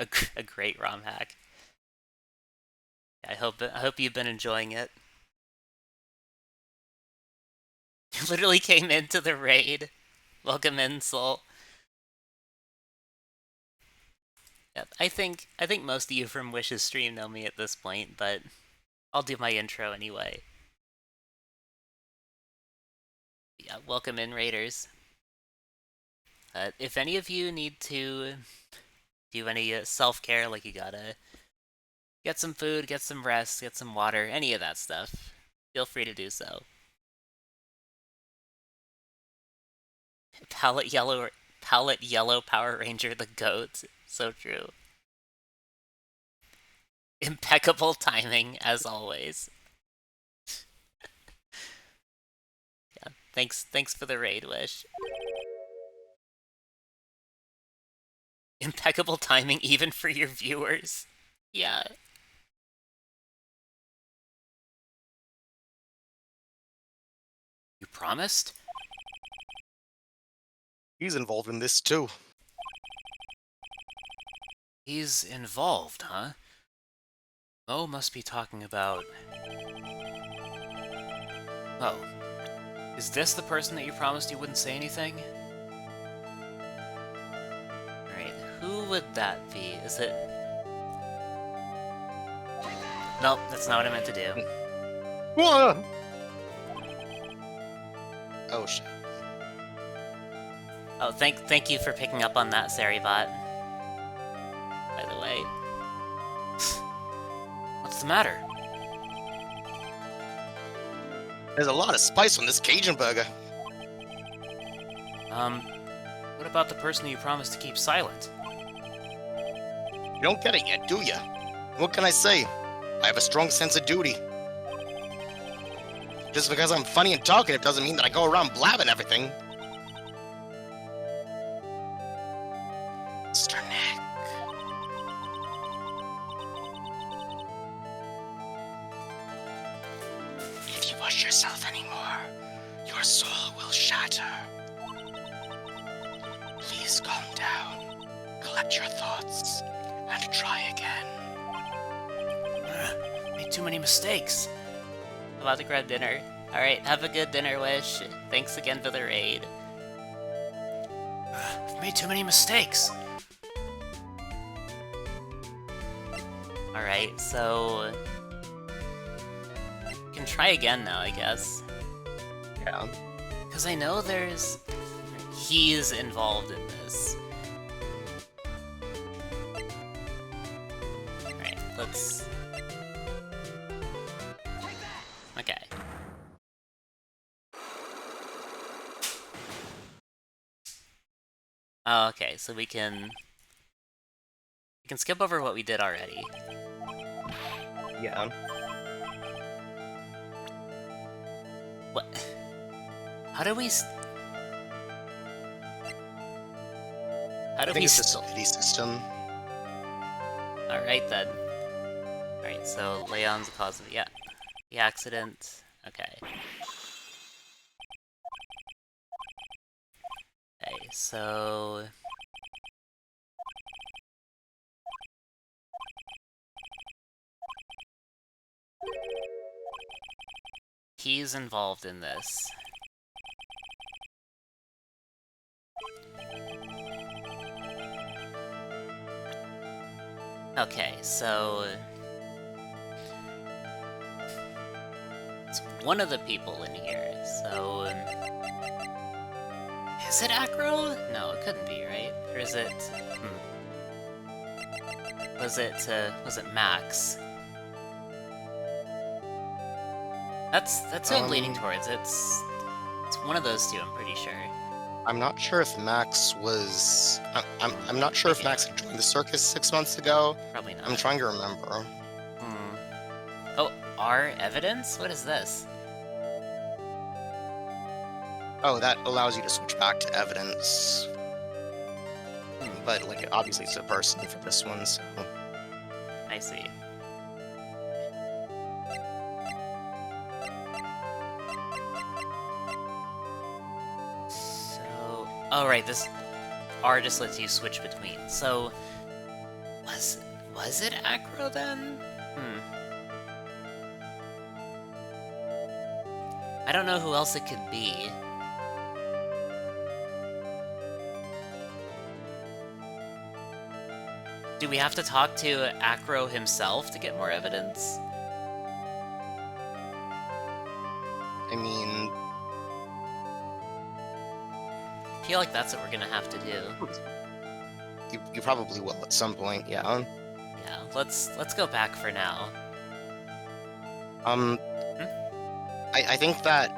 great ROM hack. I hope you've been enjoying it. You literally came into the raid. Welcome in, Soul. Yeah, I think most of you from Wish's stream know me at this point, but I'll do my intro anyway. Yeah, welcome in, Raiders. If any of you need to do any self-care, like you gotta get some food, get some rest, get some water, any of that stuff, feel free to do so. Palette yellow Power Ranger the GOAT. So true. Impeccable timing, as always. Yeah, thanks for the raid, Wish. Impeccable timing even for your viewers. Yeah. You promised? He's involved in this too. He's involved, huh? Mo must be talking about... Oh. Is this the person that you promised you wouldn't say anything? Alright, who would that be? Is it... Nope, that's not what I meant to do. Whoa! Oh shit. Oh, thank you for picking up on that, Saribot. By the way. What's the matter? There's a lot of spice on this Cajun burger. What about the person you promised to keep silent? You don't get it yet, do ya? What can I say? I have a strong sense of duty. Just because I'm funny and talkative doesn't mean that I go around blabbing everything. Mr. Nick. If you push yourself anymore, your soul will shatter. Please calm down, collect your thoughts, and try again. Made too many mistakes. I'm about to grab dinner. Alright, have a good dinner, Wish. Thanks again for the raid. I've made too many mistakes. Alright, so... we can try again now, I guess. Yeah. Because I know there's... he's involved in this. Alright, let's... Okay. Oh, okay, so we can skip over what we did already. Yeah. What? How do we... How do I think we... it's just a lady system. Alright then. Alright, so Leon's the cause of the accident. Okay. Okay, so... he's involved in this. Okay, so... it's one of the people in here, so... is it Acro? No, it couldn't be, right? Or is it... was it Max? That's who I'm leaning towards. It's one of those two, I'm pretty sure. I'm not sure if Max was... I'm not sure if Max had joined the circus 6 months ago. Probably not. I'm trying to remember. Oh, our evidence? What is this? Oh, that allows you to switch back to evidence. But, like, obviously it's a person for this one, so... I see. So... oh, right, this R just lets you switch between. So... was it Acro then? I don't know who else it could be. Do we have to talk to Acro himself to get more evidence? I mean... I feel like that's what we're gonna have to do. You probably will at some point, yeah. Yeah, let's go back for now. I think that,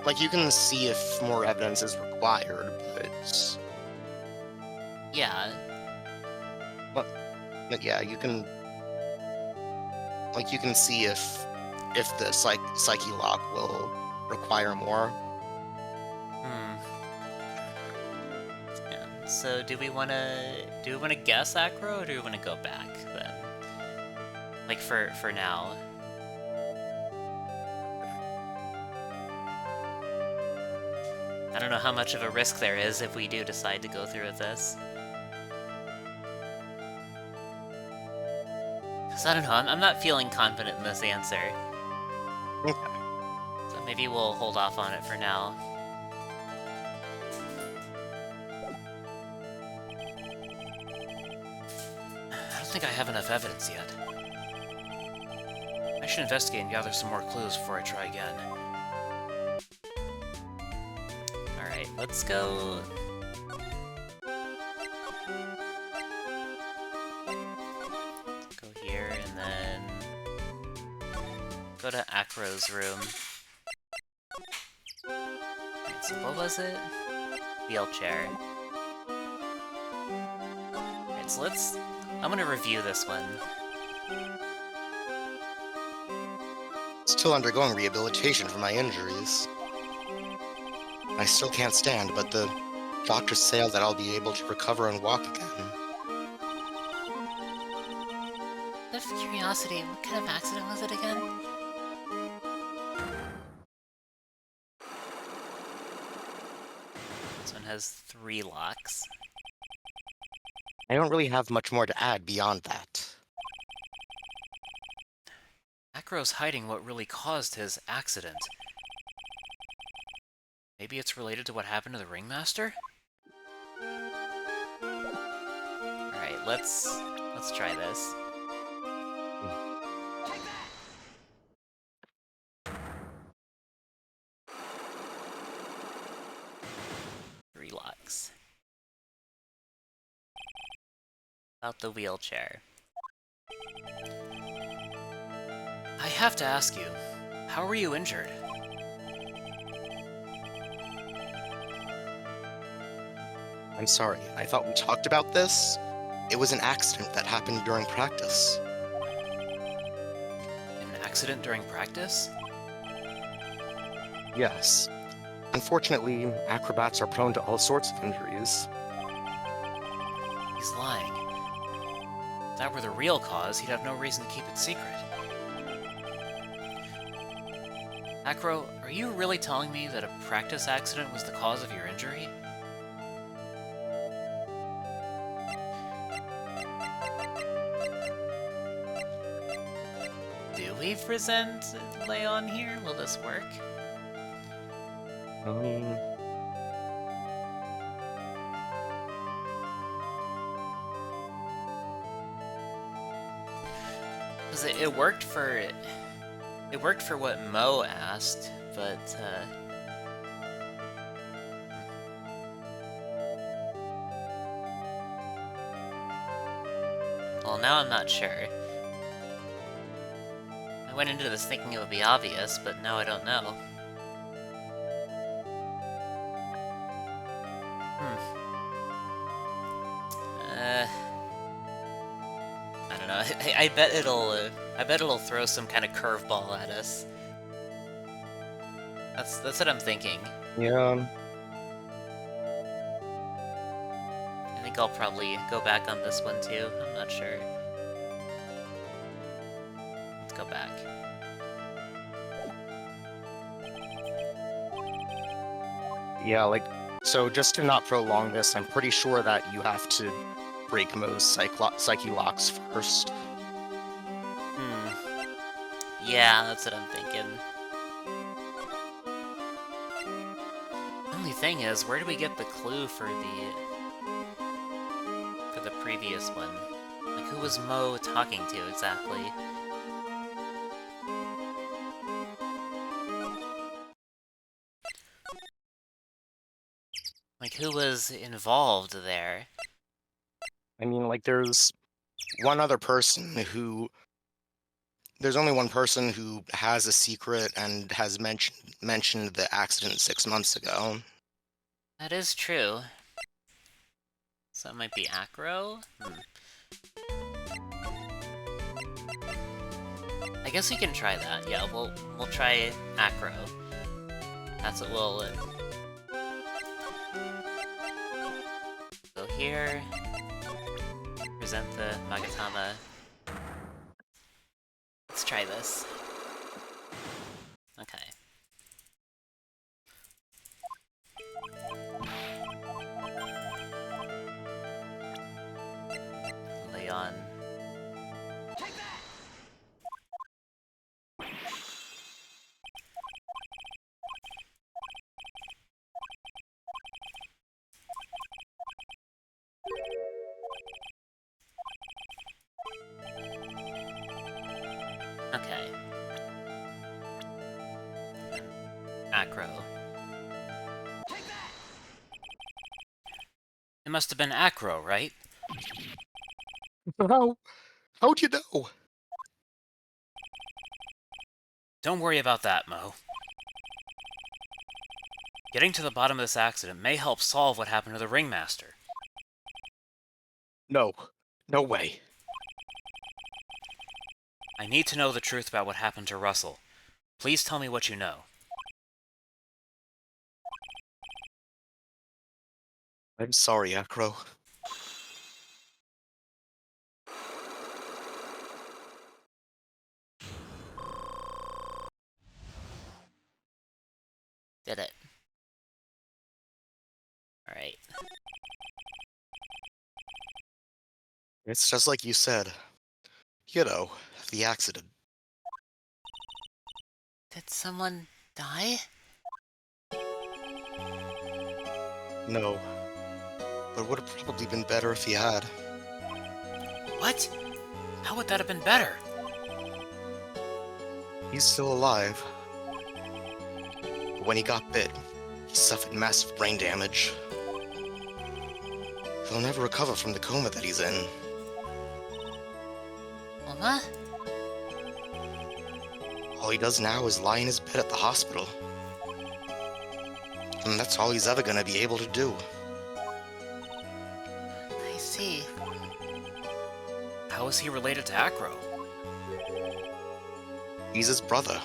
like, you can see if more evidence is required, but... Yeah. But yeah, you can... like, you can see if the psyche lock will require more. Yeah, So do we wanna guess Acro, or do we wanna go back then? Like for now. I don't know how much of a risk there is if we do decide to go through with this. Cause I don't know, I'm not feeling confident in this answer. Okay. So maybe we'll hold off on it for now. I don't think I have enough evidence yet. I should investigate and gather some more clues before I try again. Alright, let's go... Go here, and then... Go to Acro's room. Alright, so what was it? Wheelchair. Alright, so let's... I'm gonna review this one. Still undergoing rehabilitation for my injuries. I still can't stand, but the doctors say that I'll be able to recover and walk again. Out of curiosity, what kind of accident was it again? This one has 3 locks. I don't really have much more to add beyond that. Acro's hiding what really caused his accident. Maybe it's related to what happened to the Ringmaster? Alright, let's try this. Three locks. About the wheelchair. I have to ask you, how were you injured? I'm sorry, I thought we talked about this. It was an accident that happened during practice. An accident during practice? Yes. Unfortunately, acrobats are prone to all sorts of injuries. He's lying. If that were the real cause, he'd have no reason to keep it secret. Acro, are you really telling me that a practice accident was the cause of your injury? Do we present Leon here? Will this work? Because it worked for... It worked for what Mo asked, but, Well, now I'm not sure. I went into this thinking it would be obvious, but now I don't know. I don't know. I bet it'll throw some kind of curveball at us. That's what I'm thinking. Yeah. I think I'll probably go back on this one too. I'm not sure. Let's go back. Yeah, like, so just to not prolong this, I'm pretty sure that you have to break Mo's psyche locks first. Yeah, that's what I'm thinking. Only thing is, where do we get the clue for the previous one? Like, who was Mo talking to exactly? Like, who was involved there? I mean, like, there's one other person who... There's only one person who has a secret and has mentioned the accident 6 months ago. That is true. So it might be Acro? I guess we can try that. Yeah, we'll try Acro. That's what we'll... So here. Present the Magatama. Let's try this. Okay. Leon. Okay. Acro. It must have been Acro, right? How'd you know? Don't worry about that, Mo. Getting to the bottom of this accident may help solve what happened to the Ringmaster. No. No way. I need to know the truth about what happened to Russell. Please tell me what you know. I'm sorry, Acro. Did it. Alright. It's just like you said. You know, the accident. Did someone die? No. But it would have probably been better if he had. What? How would that have been better? He's still alive. But when he got bit, he suffered massive brain damage. He'll never recover from the coma that he's in. Mama? All he does now is lie in his bed at the hospital. And that's all he's ever gonna be able to do. I see. How is he related to Acro? He's his brother.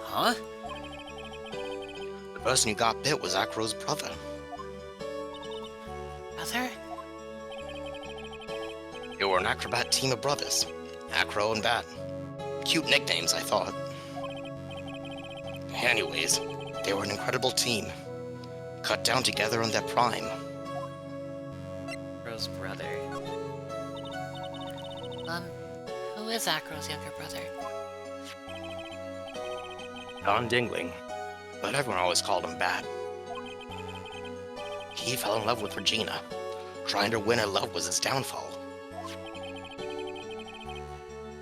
Huh? The person who got bit was Acro's brother. Brother? They were an acrobat team of brothers. Acro and Bat. Cute nicknames, I thought. Anyways, they were an incredible team. Cut down together in their prime. Rose brother. Who is Acro's younger brother? Don Dingling. But everyone always called him Bat. He fell in love with Regina. Trying to win her love was his downfall.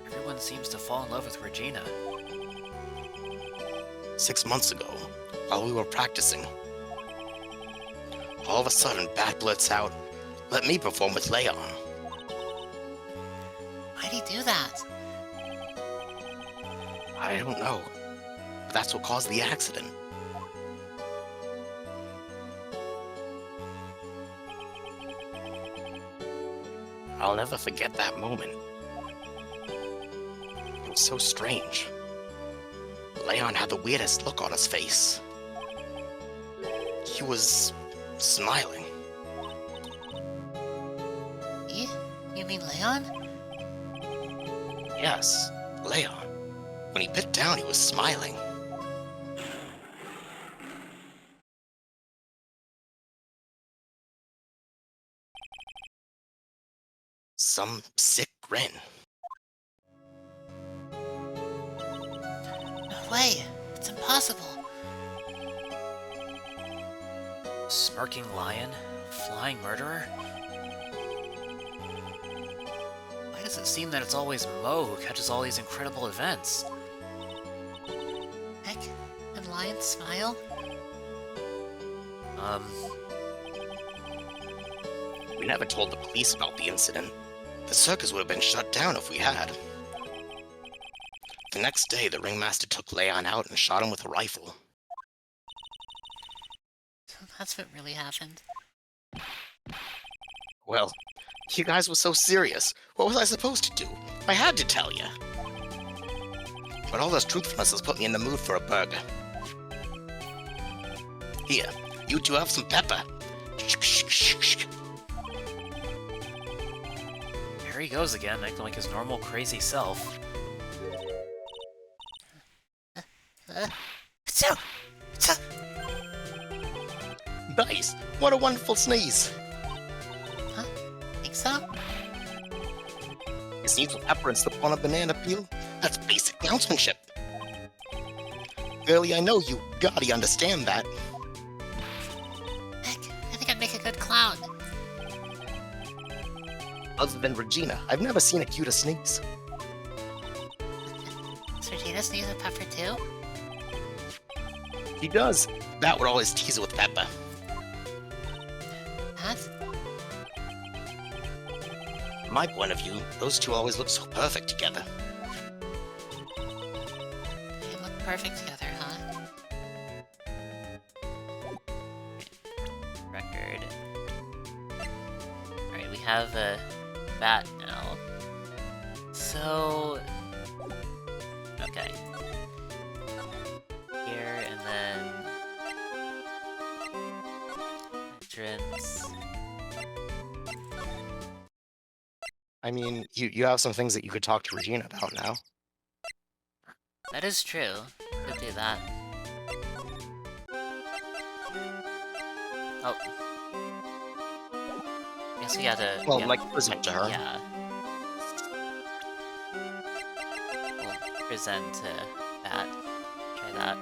Everyone seems to fall in love with Regina. 6 months ago, while we were practicing, all of a sudden Bat blurts out, "Let me perform with Leon." Why'd he do that? I don't know. But that's what caused the accident. I'll never forget that moment. It was so strange. Leon had the weirdest look on his face. He was smiling. He? You mean Leon? Yes, Leon. When he bit down, he was smiling. Some sick grin. No way. It's impossible. Smirking lion? Flying murderer? Why does it seem that it's always Mo who catches all these incredible events? Heck, and lions smile? We never told the police about the incident. The circus would have been shut down if we had. The next day, the ringmaster took Leon out and shot him with a rifle. So that's what really happened. Well, you guys were so serious. What was I supposed to do? I had to tell you. But all this truthfulness has put me in the mood for a burger. Here, you two have some pepper. Shh. There he goes again, acting like his normal crazy self. So, Nice! What a wonderful sneeze! think so? You sneeze with pepper and slip on a banana peel? That's basic gamesmanship. Girlie, I know you gotta understand that. Heck, I think I'd make a good clown. Other than Regina, I've never seen a cuter sneeze. Does Regina sneeze with pepper too? He does. That would always tease her with pepper. That's From my point of view, those two always look so perfect together. they look perfect together, huh? Record. Alright, we have a bat now. So... Okay. Here, and then... Entrance... I mean, you have some things that you could talk to Regina about now. That is true. Could do that. Oh. Guess we gotta... Well, yeah. like, present to her. Yeah. We'll present to that. Try that.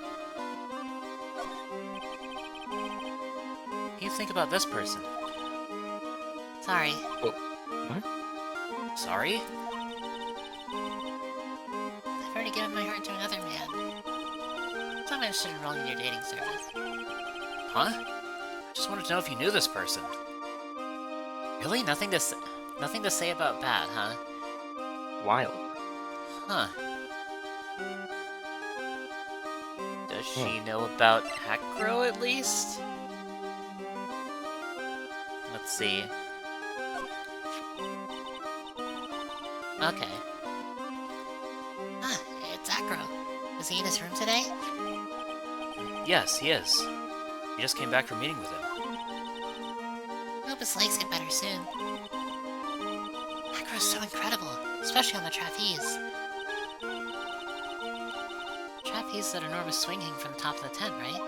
What do you think about this person? Sorry. Sorry? I've already given my heart to another man. So I'm interested in enrolling in your dating service. Huh? Just wanted to know if you knew this person. Really? Nothing to say about that, huh? Wild. Huh. Does she know about Acro at least? Let's see. Okay. Ah, it's Acro. Is he in his room today? Yes, he is. We just came back from meeting with him. I hope his legs get better soon. Acro's so incredible, especially on the trapeze. Trapeze that enormous swinging from the top of the tent, right?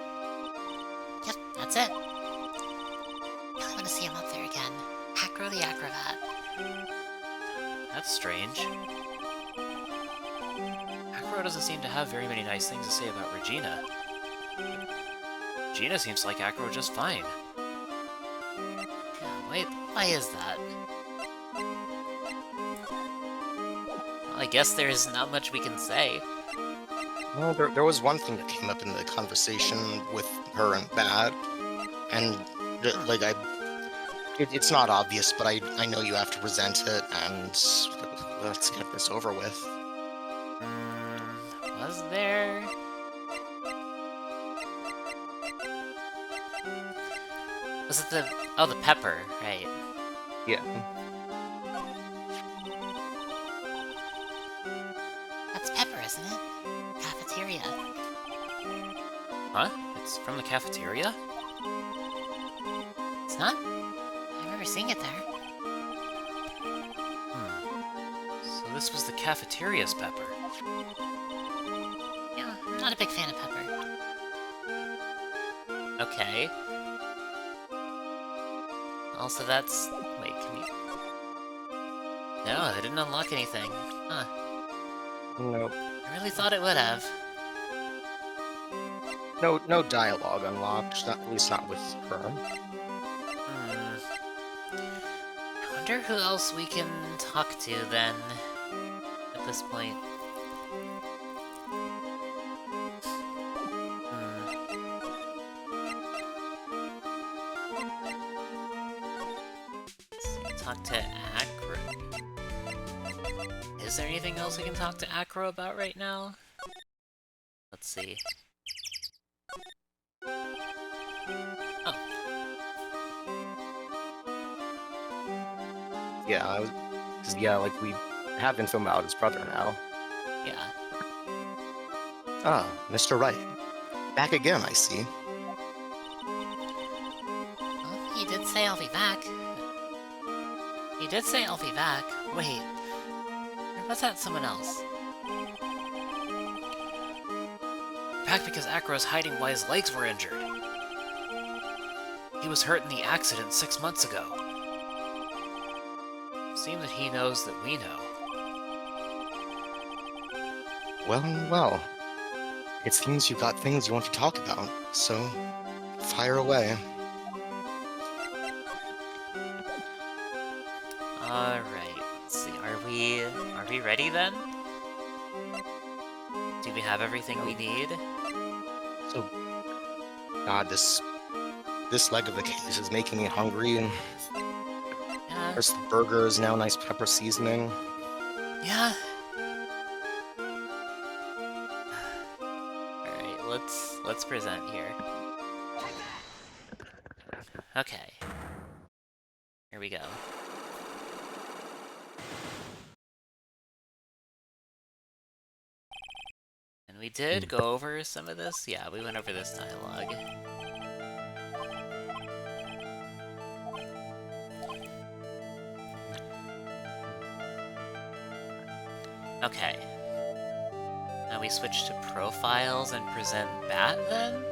Yep, that's it. Really want to see him up there again. Acro the Acrobat. That's strange. Acro doesn't seem to have very many nice things to say about Regina. Regina seems like Acro just fine. Yeah, wait, why is that? Well, I guess there's not much we can say. Well, there was one thing that came up in the conversation with her and Bad, and like it's not obvious, but I know you have to present it, and let's get this over with. Was there? Was it the... Oh, the pepper, right. Yeah. That's Pepper, isn't it? Cafeteria. Huh? It's from the cafeteria? It's not? I remember seeing it there. So this was the cafeteria's Pepper. Yeah, I'm not a big fan of Pepper. Okay. Also, that's... Wait, can we... No, I didn't unlock anything. Huh. Nope. I really thought it would have. No dialogue unlocked, at least not with her. I wonder who else we can talk to, then, at this point. Let's talk to Acro. Is there anything else we can talk to Acro about right now? Let's see. Oh. Yeah, because like we have info about his brother now. Yeah. Ah, Mr. Wright. Back again, I see. Well, he did say I'll be back. He did say I'll be back. Wait. Or was that someone else? Back because Acro's hiding why his legs were injured. He was hurt in the accident 6 months ago. Seems that he knows that we know. Well. It seems you've got things you want to talk about, so fire away. Alright, let's see, are we ready then? Do we have everything we need? So, God, this leg of the case is making me hungry, and Yeah. there's the burger is now nice pepper seasoning. Yeah. Alright, let's present here. Okay. Here we go. And we did go over some of this? Yeah, we went over this dialogue. Okay. Now we switch to profiles and present Bat then?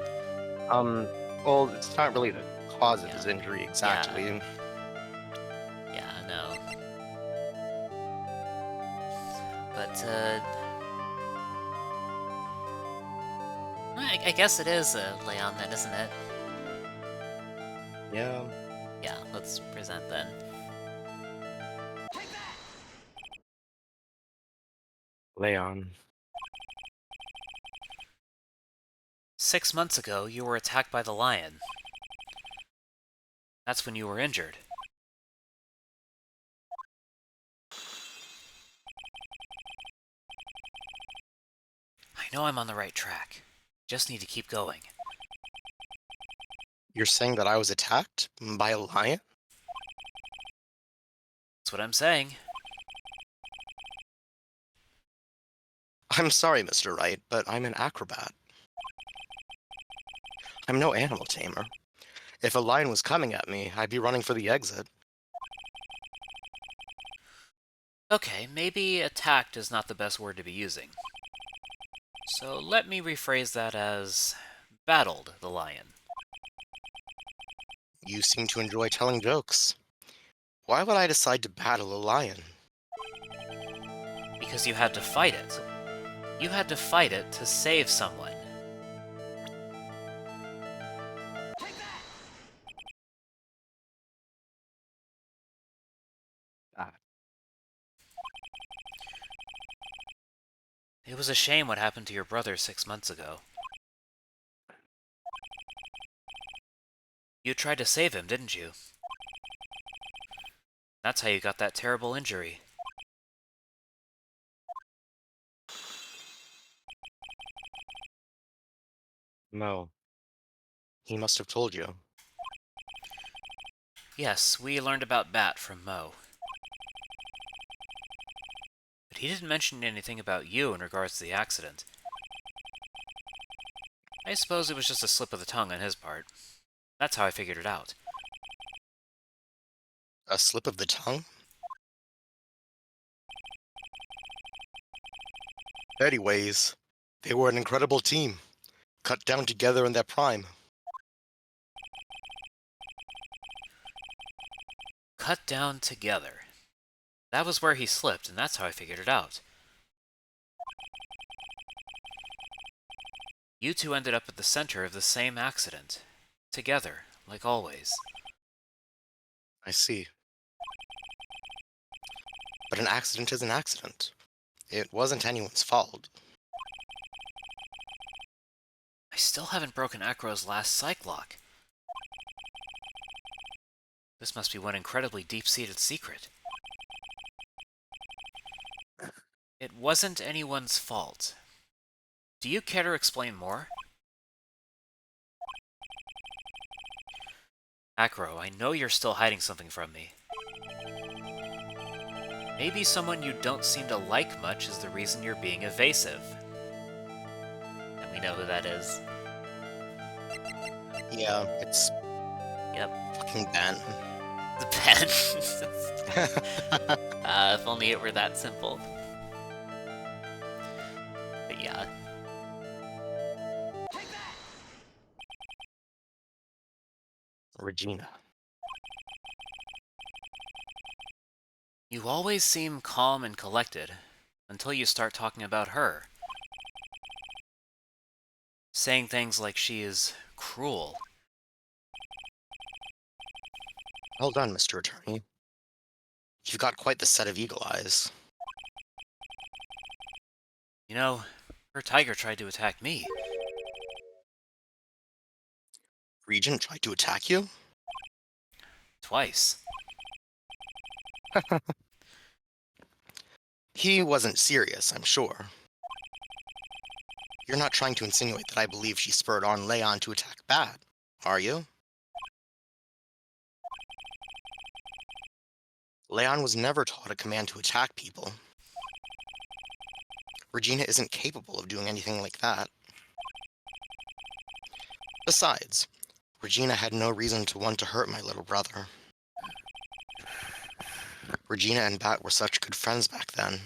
Well, it's not really the cause of his injury exactly. Yeah, no. But, I guess it is Leon then, isn't it? Yeah. Yeah, let's present then. Leon. 6 months ago, you were attacked by the lion. That's when you were injured. I know I'm on the right track. Just need to keep going. You're saying that I was attacked by a lion? That's what I'm saying. I'm sorry, Mr. Wright, but I'm an acrobat. I'm no animal tamer. If a lion was coming at me, I'd be running for the exit. Okay, maybe attacked is not the best word to be using. So let me rephrase that as battled the lion. You seem to enjoy telling jokes. Why would I decide to battle a lion? Because you had to fight it. You had to fight it to save someone. It was a shame what happened to your brother 6 months ago. You tried to save him, didn't you? That's how you got that terrible injury. No. He must have told you. Yes, we learned about Bat from Mo. But he didn't mention anything about you in regards to the accident. I suppose it was just a slip of the tongue on his part. That's how I figured it out. A slip of the tongue? Anyways, they were an incredible team. Cut down together in their prime. Cut down together. That was where he slipped, and that's how I figured it out. You two ended up at the center of the same accident. Together, like always. I see. But an accident is an accident. It wasn't anyone's fault. I still haven't broken Acro's last psych lock. This must be one incredibly deep-seated secret. It wasn't anyone's fault. Do you care to explain more? Acro, I know you're still hiding something from me. Maybe someone you don't seem to like much is the reason you're being evasive. And we know who that is. Yeah, it's Yep. Fucking Ben. The pen. If only it were that simple. But yeah. Regina. You always seem calm and collected, until you start talking about her. Saying things like she is cruel. Well done, Mr. Attorney. You've got quite the set of eagle eyes. You know, her tiger tried to attack me. Regent tried to attack you? Twice. He wasn't serious, I'm sure. You're not trying to insinuate that I believe she spurred on Leon to attack Bad, are you? Leon was never taught a command to attack people. Regina isn't capable of doing anything like that. Besides, Regina had no reason to want to hurt my little brother. Regina and Bat were such good friends back then.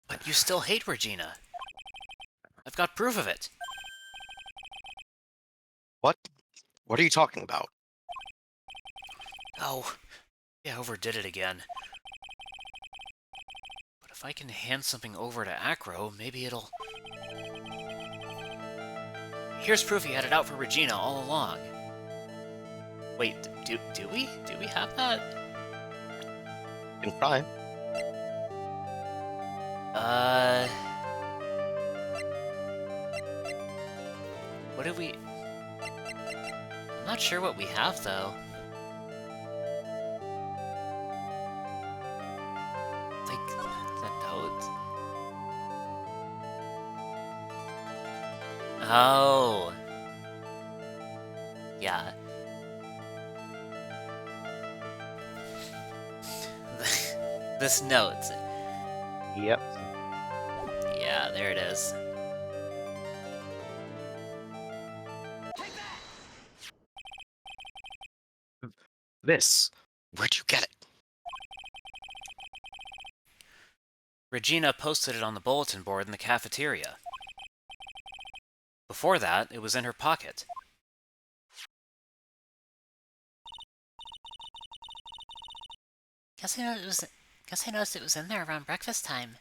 But you still hate Regina. I've got proof of it. What? What are you talking about? Oh, yeah, overdid it again. But if I can hand something over to Acro, maybe it'll... Here's proof he had it out for Regina all along. Wait, do we? Do we have that? You can try. What do we... I'm not sure what we have, though. Like, the note. Oh. Yeah. This note. Yep. Yeah, there it is. This. Where'd you get it? Regina posted it on the bulletin board in the cafeteria. Before that, it was in her pocket. Guess I noticed it was in there around breakfast time.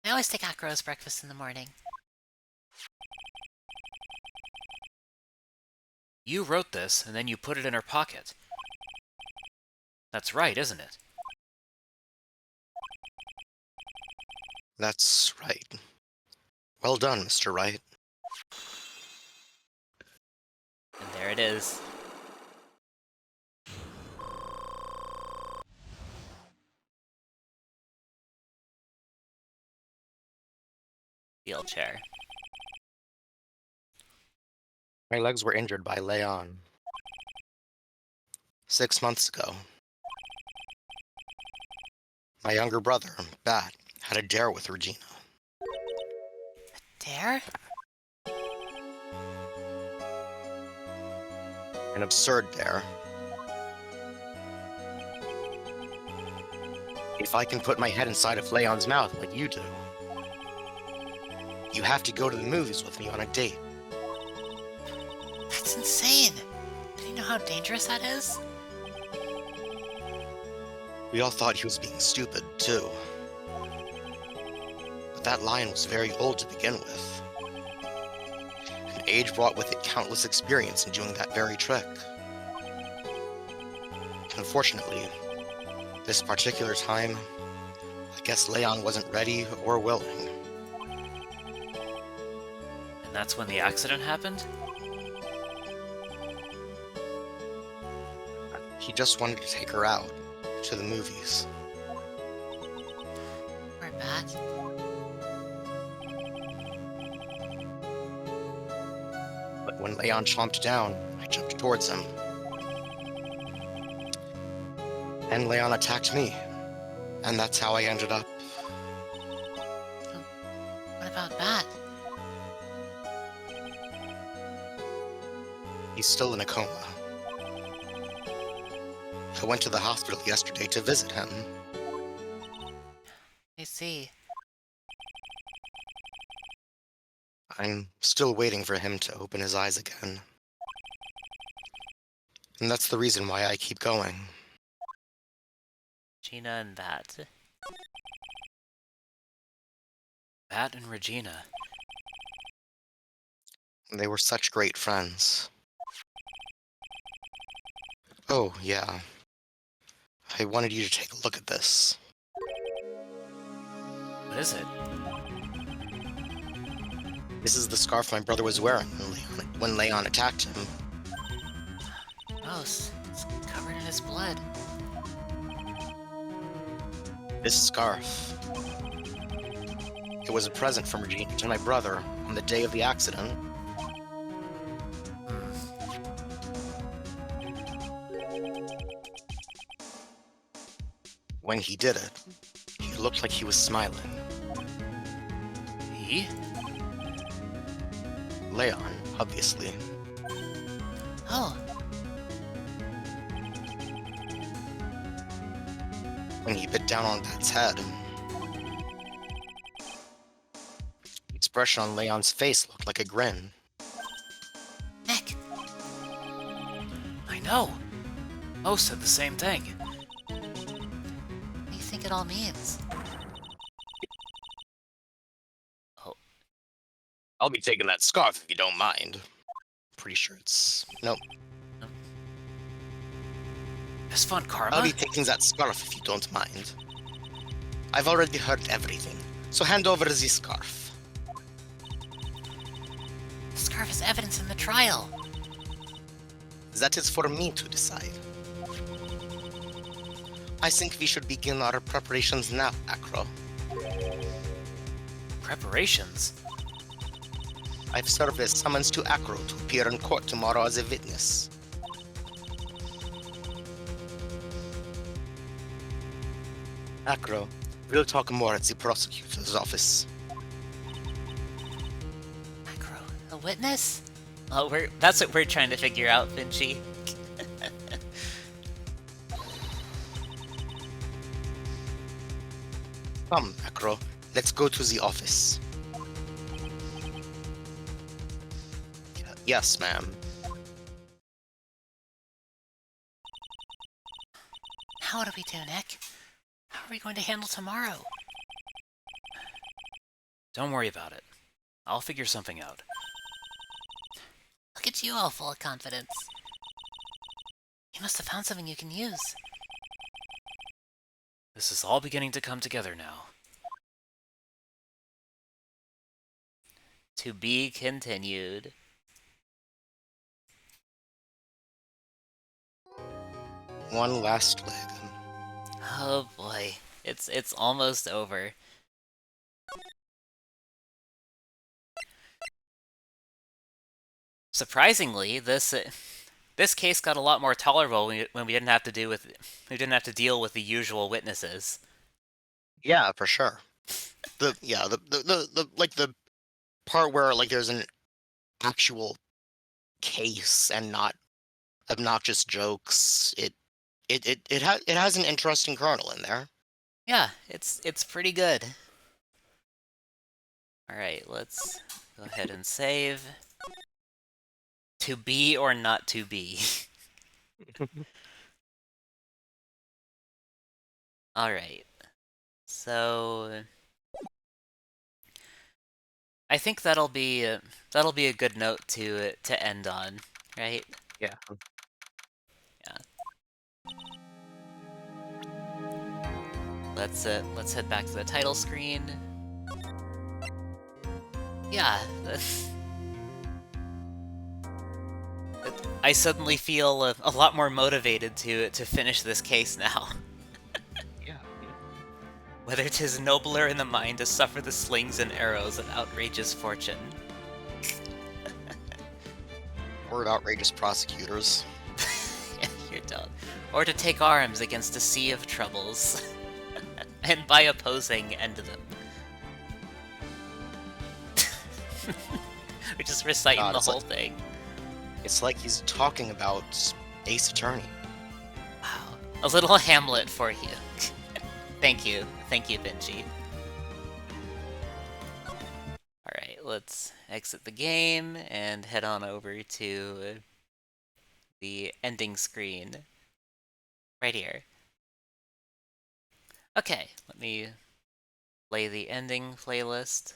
I always take Acro's breakfast in the morning. You wrote this, and then you put it in her pocket. That's right, isn't it? That's right. Well done, Mr. Wright. And there it is. Wheelchair. My legs were injured by Leon. 6 months ago. My younger brother, Bat, had a dare with Regina. Dare? An absurd dare. If I can put my head inside of Leon's mouth like you do, you have to go to the movies with me on a date. That's insane! Do you know how dangerous that is? We all thought he was being stupid, too. But that lion was very old to begin with. And age brought with it countless experience in doing that very trick. Unfortunately, this particular time, I guess Leon wasn't ready or willing. And that's when the accident happened? He just wanted to take her out, to the movies. Or Bat? But when Leon chomped down, I jumped towards him. And Leon attacked me. And that's how I ended up. What about Bat? He's still in a coma. I went to the hospital yesterday to visit him. I see. I'm still waiting for him to open his eyes again. And that's the reason why I keep going. Gina and that. Matt and Regina. They were such great friends. Oh, yeah. I wanted you to take a look at this. What is it? This is the scarf my brother was wearing when Leon attacked him. Gross. It's covered in his blood. This scarf. It was a present from Regina to my brother on the day of the accident. When he did it, he looked like he was smiling. He? Leon, obviously. Oh, When he bit down on Pat's head. The expression on Leon's face looked like a grin. Nick. I know! Mo said the same thing. What do you think it all means? I'll be taking that scarf if you don't mind. Pretty sure it's... Nope. Miss Von Karma? I'll be taking that scarf if you don't mind. I've already heard everything, so hand over the scarf. The scarf is evidence in the trial. That is for me to decide. I think we should begin our preparations now, Acro. Preparations? I've served a summons to Acro to appear in court tomorrow as a witness. Acro, we'll talk more at the prosecutor's office. Macro, a witness? Oh, that's what we're trying to figure out, Vinci. Come, Acro, let's go to the office. Yes, ma'am. How do we do, Nick? How are we going to handle tomorrow? Don't worry about it. I'll figure something out. Look at you all full of confidence. You must have found something you can use. This is all beginning to come together now. To be continued. One last leg. Oh boy, it's almost over. Surprisingly, this case got a lot more tolerable when we didn't have to deal with the usual witnesses. Yeah, for sure. The part where like there's an actual case and not obnoxious jokes. It has an interesting kernel in there. Yeah, it's pretty good. All right, let's go ahead and save. To be or not to be. All right. So I think that'll be a good note to end on, right? Yeah. Let's head back to the title screen. Yeah, I suddenly feel a lot more motivated to finish this case now. Yeah. Whether 'tis nobler in the mind to suffer the slings and arrows of outrageous fortune. Or outrageous prosecutors. You're done. Or to take arms against a sea of troubles. And by opposing, end them. We're just reciting the whole thing. It's like he's talking about Ace Attorney. Wow. A little Hamlet for you. Thank you. Thank you, Benji. Alright, let's exit the game and head on over to the ending screen. Right here. Okay, let me play the ending playlist.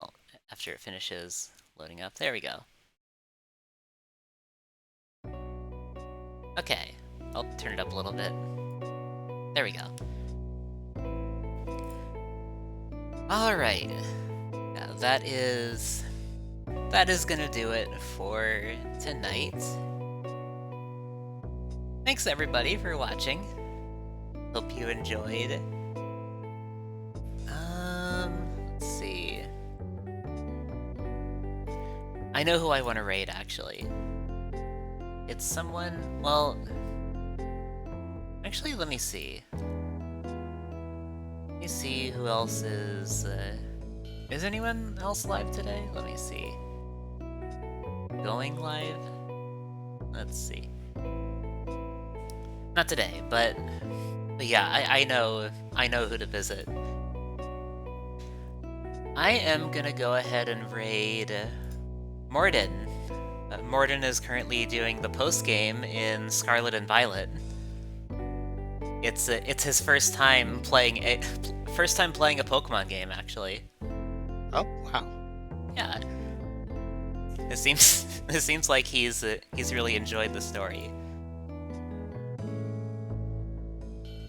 Well, after it finishes loading up. There we go. Okay, I'll turn it up a little bit. There we go. Alright. Yeah, that is gonna do it for tonight. Thanks everybody for watching. Hope you enjoyed. Let's see. I know who I want to raid, actually. It's someone, well... Actually, let me see. Let me see who else is... Is anyone else live today? Let me see. Going live? Let's see. Not today, but yeah, I know who to visit. I am gonna go ahead and raid Morden. Morden is currently doing the post game in Scarlet and Violet. It's his first time playing a Pokemon game, actually. Oh, wow. Yeah. It seems like he's really enjoyed the story.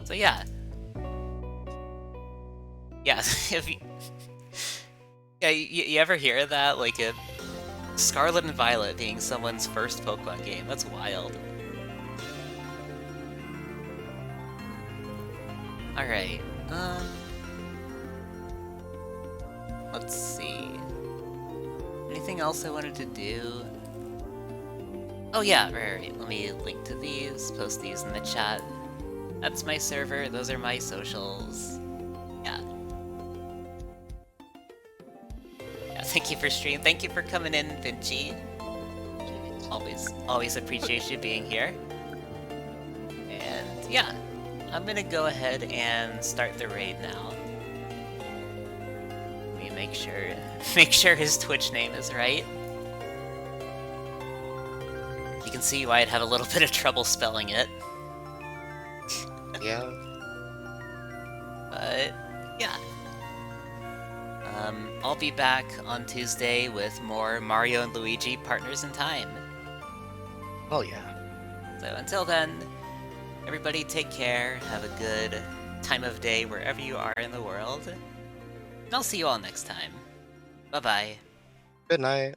So yeah. Yeah, if you... Yeah, you ever hear that? Like, Scarlet and Violet being someone's first Pokemon game. That's wild. Alright, let's see. Anything else I wanted to do? Oh yeah, right. Let me link to these, post these in the chat. That's my server, those are my socials. Yeah. Thank you for stream. Thank you for coming in, Vinci. Always appreciate you being here. And yeah, I'm gonna go ahead and start the raid now. Let me make sure his Twitch name is right. You can see why I'd have a little bit of trouble spelling it. Yeah. But yeah. I'll be back on Tuesday with more Mario and Luigi Partners in Time. Oh, yeah. So until then, everybody take care, have a good time of day wherever you are in the world, and I'll see you all next time. Bye-bye. Good night.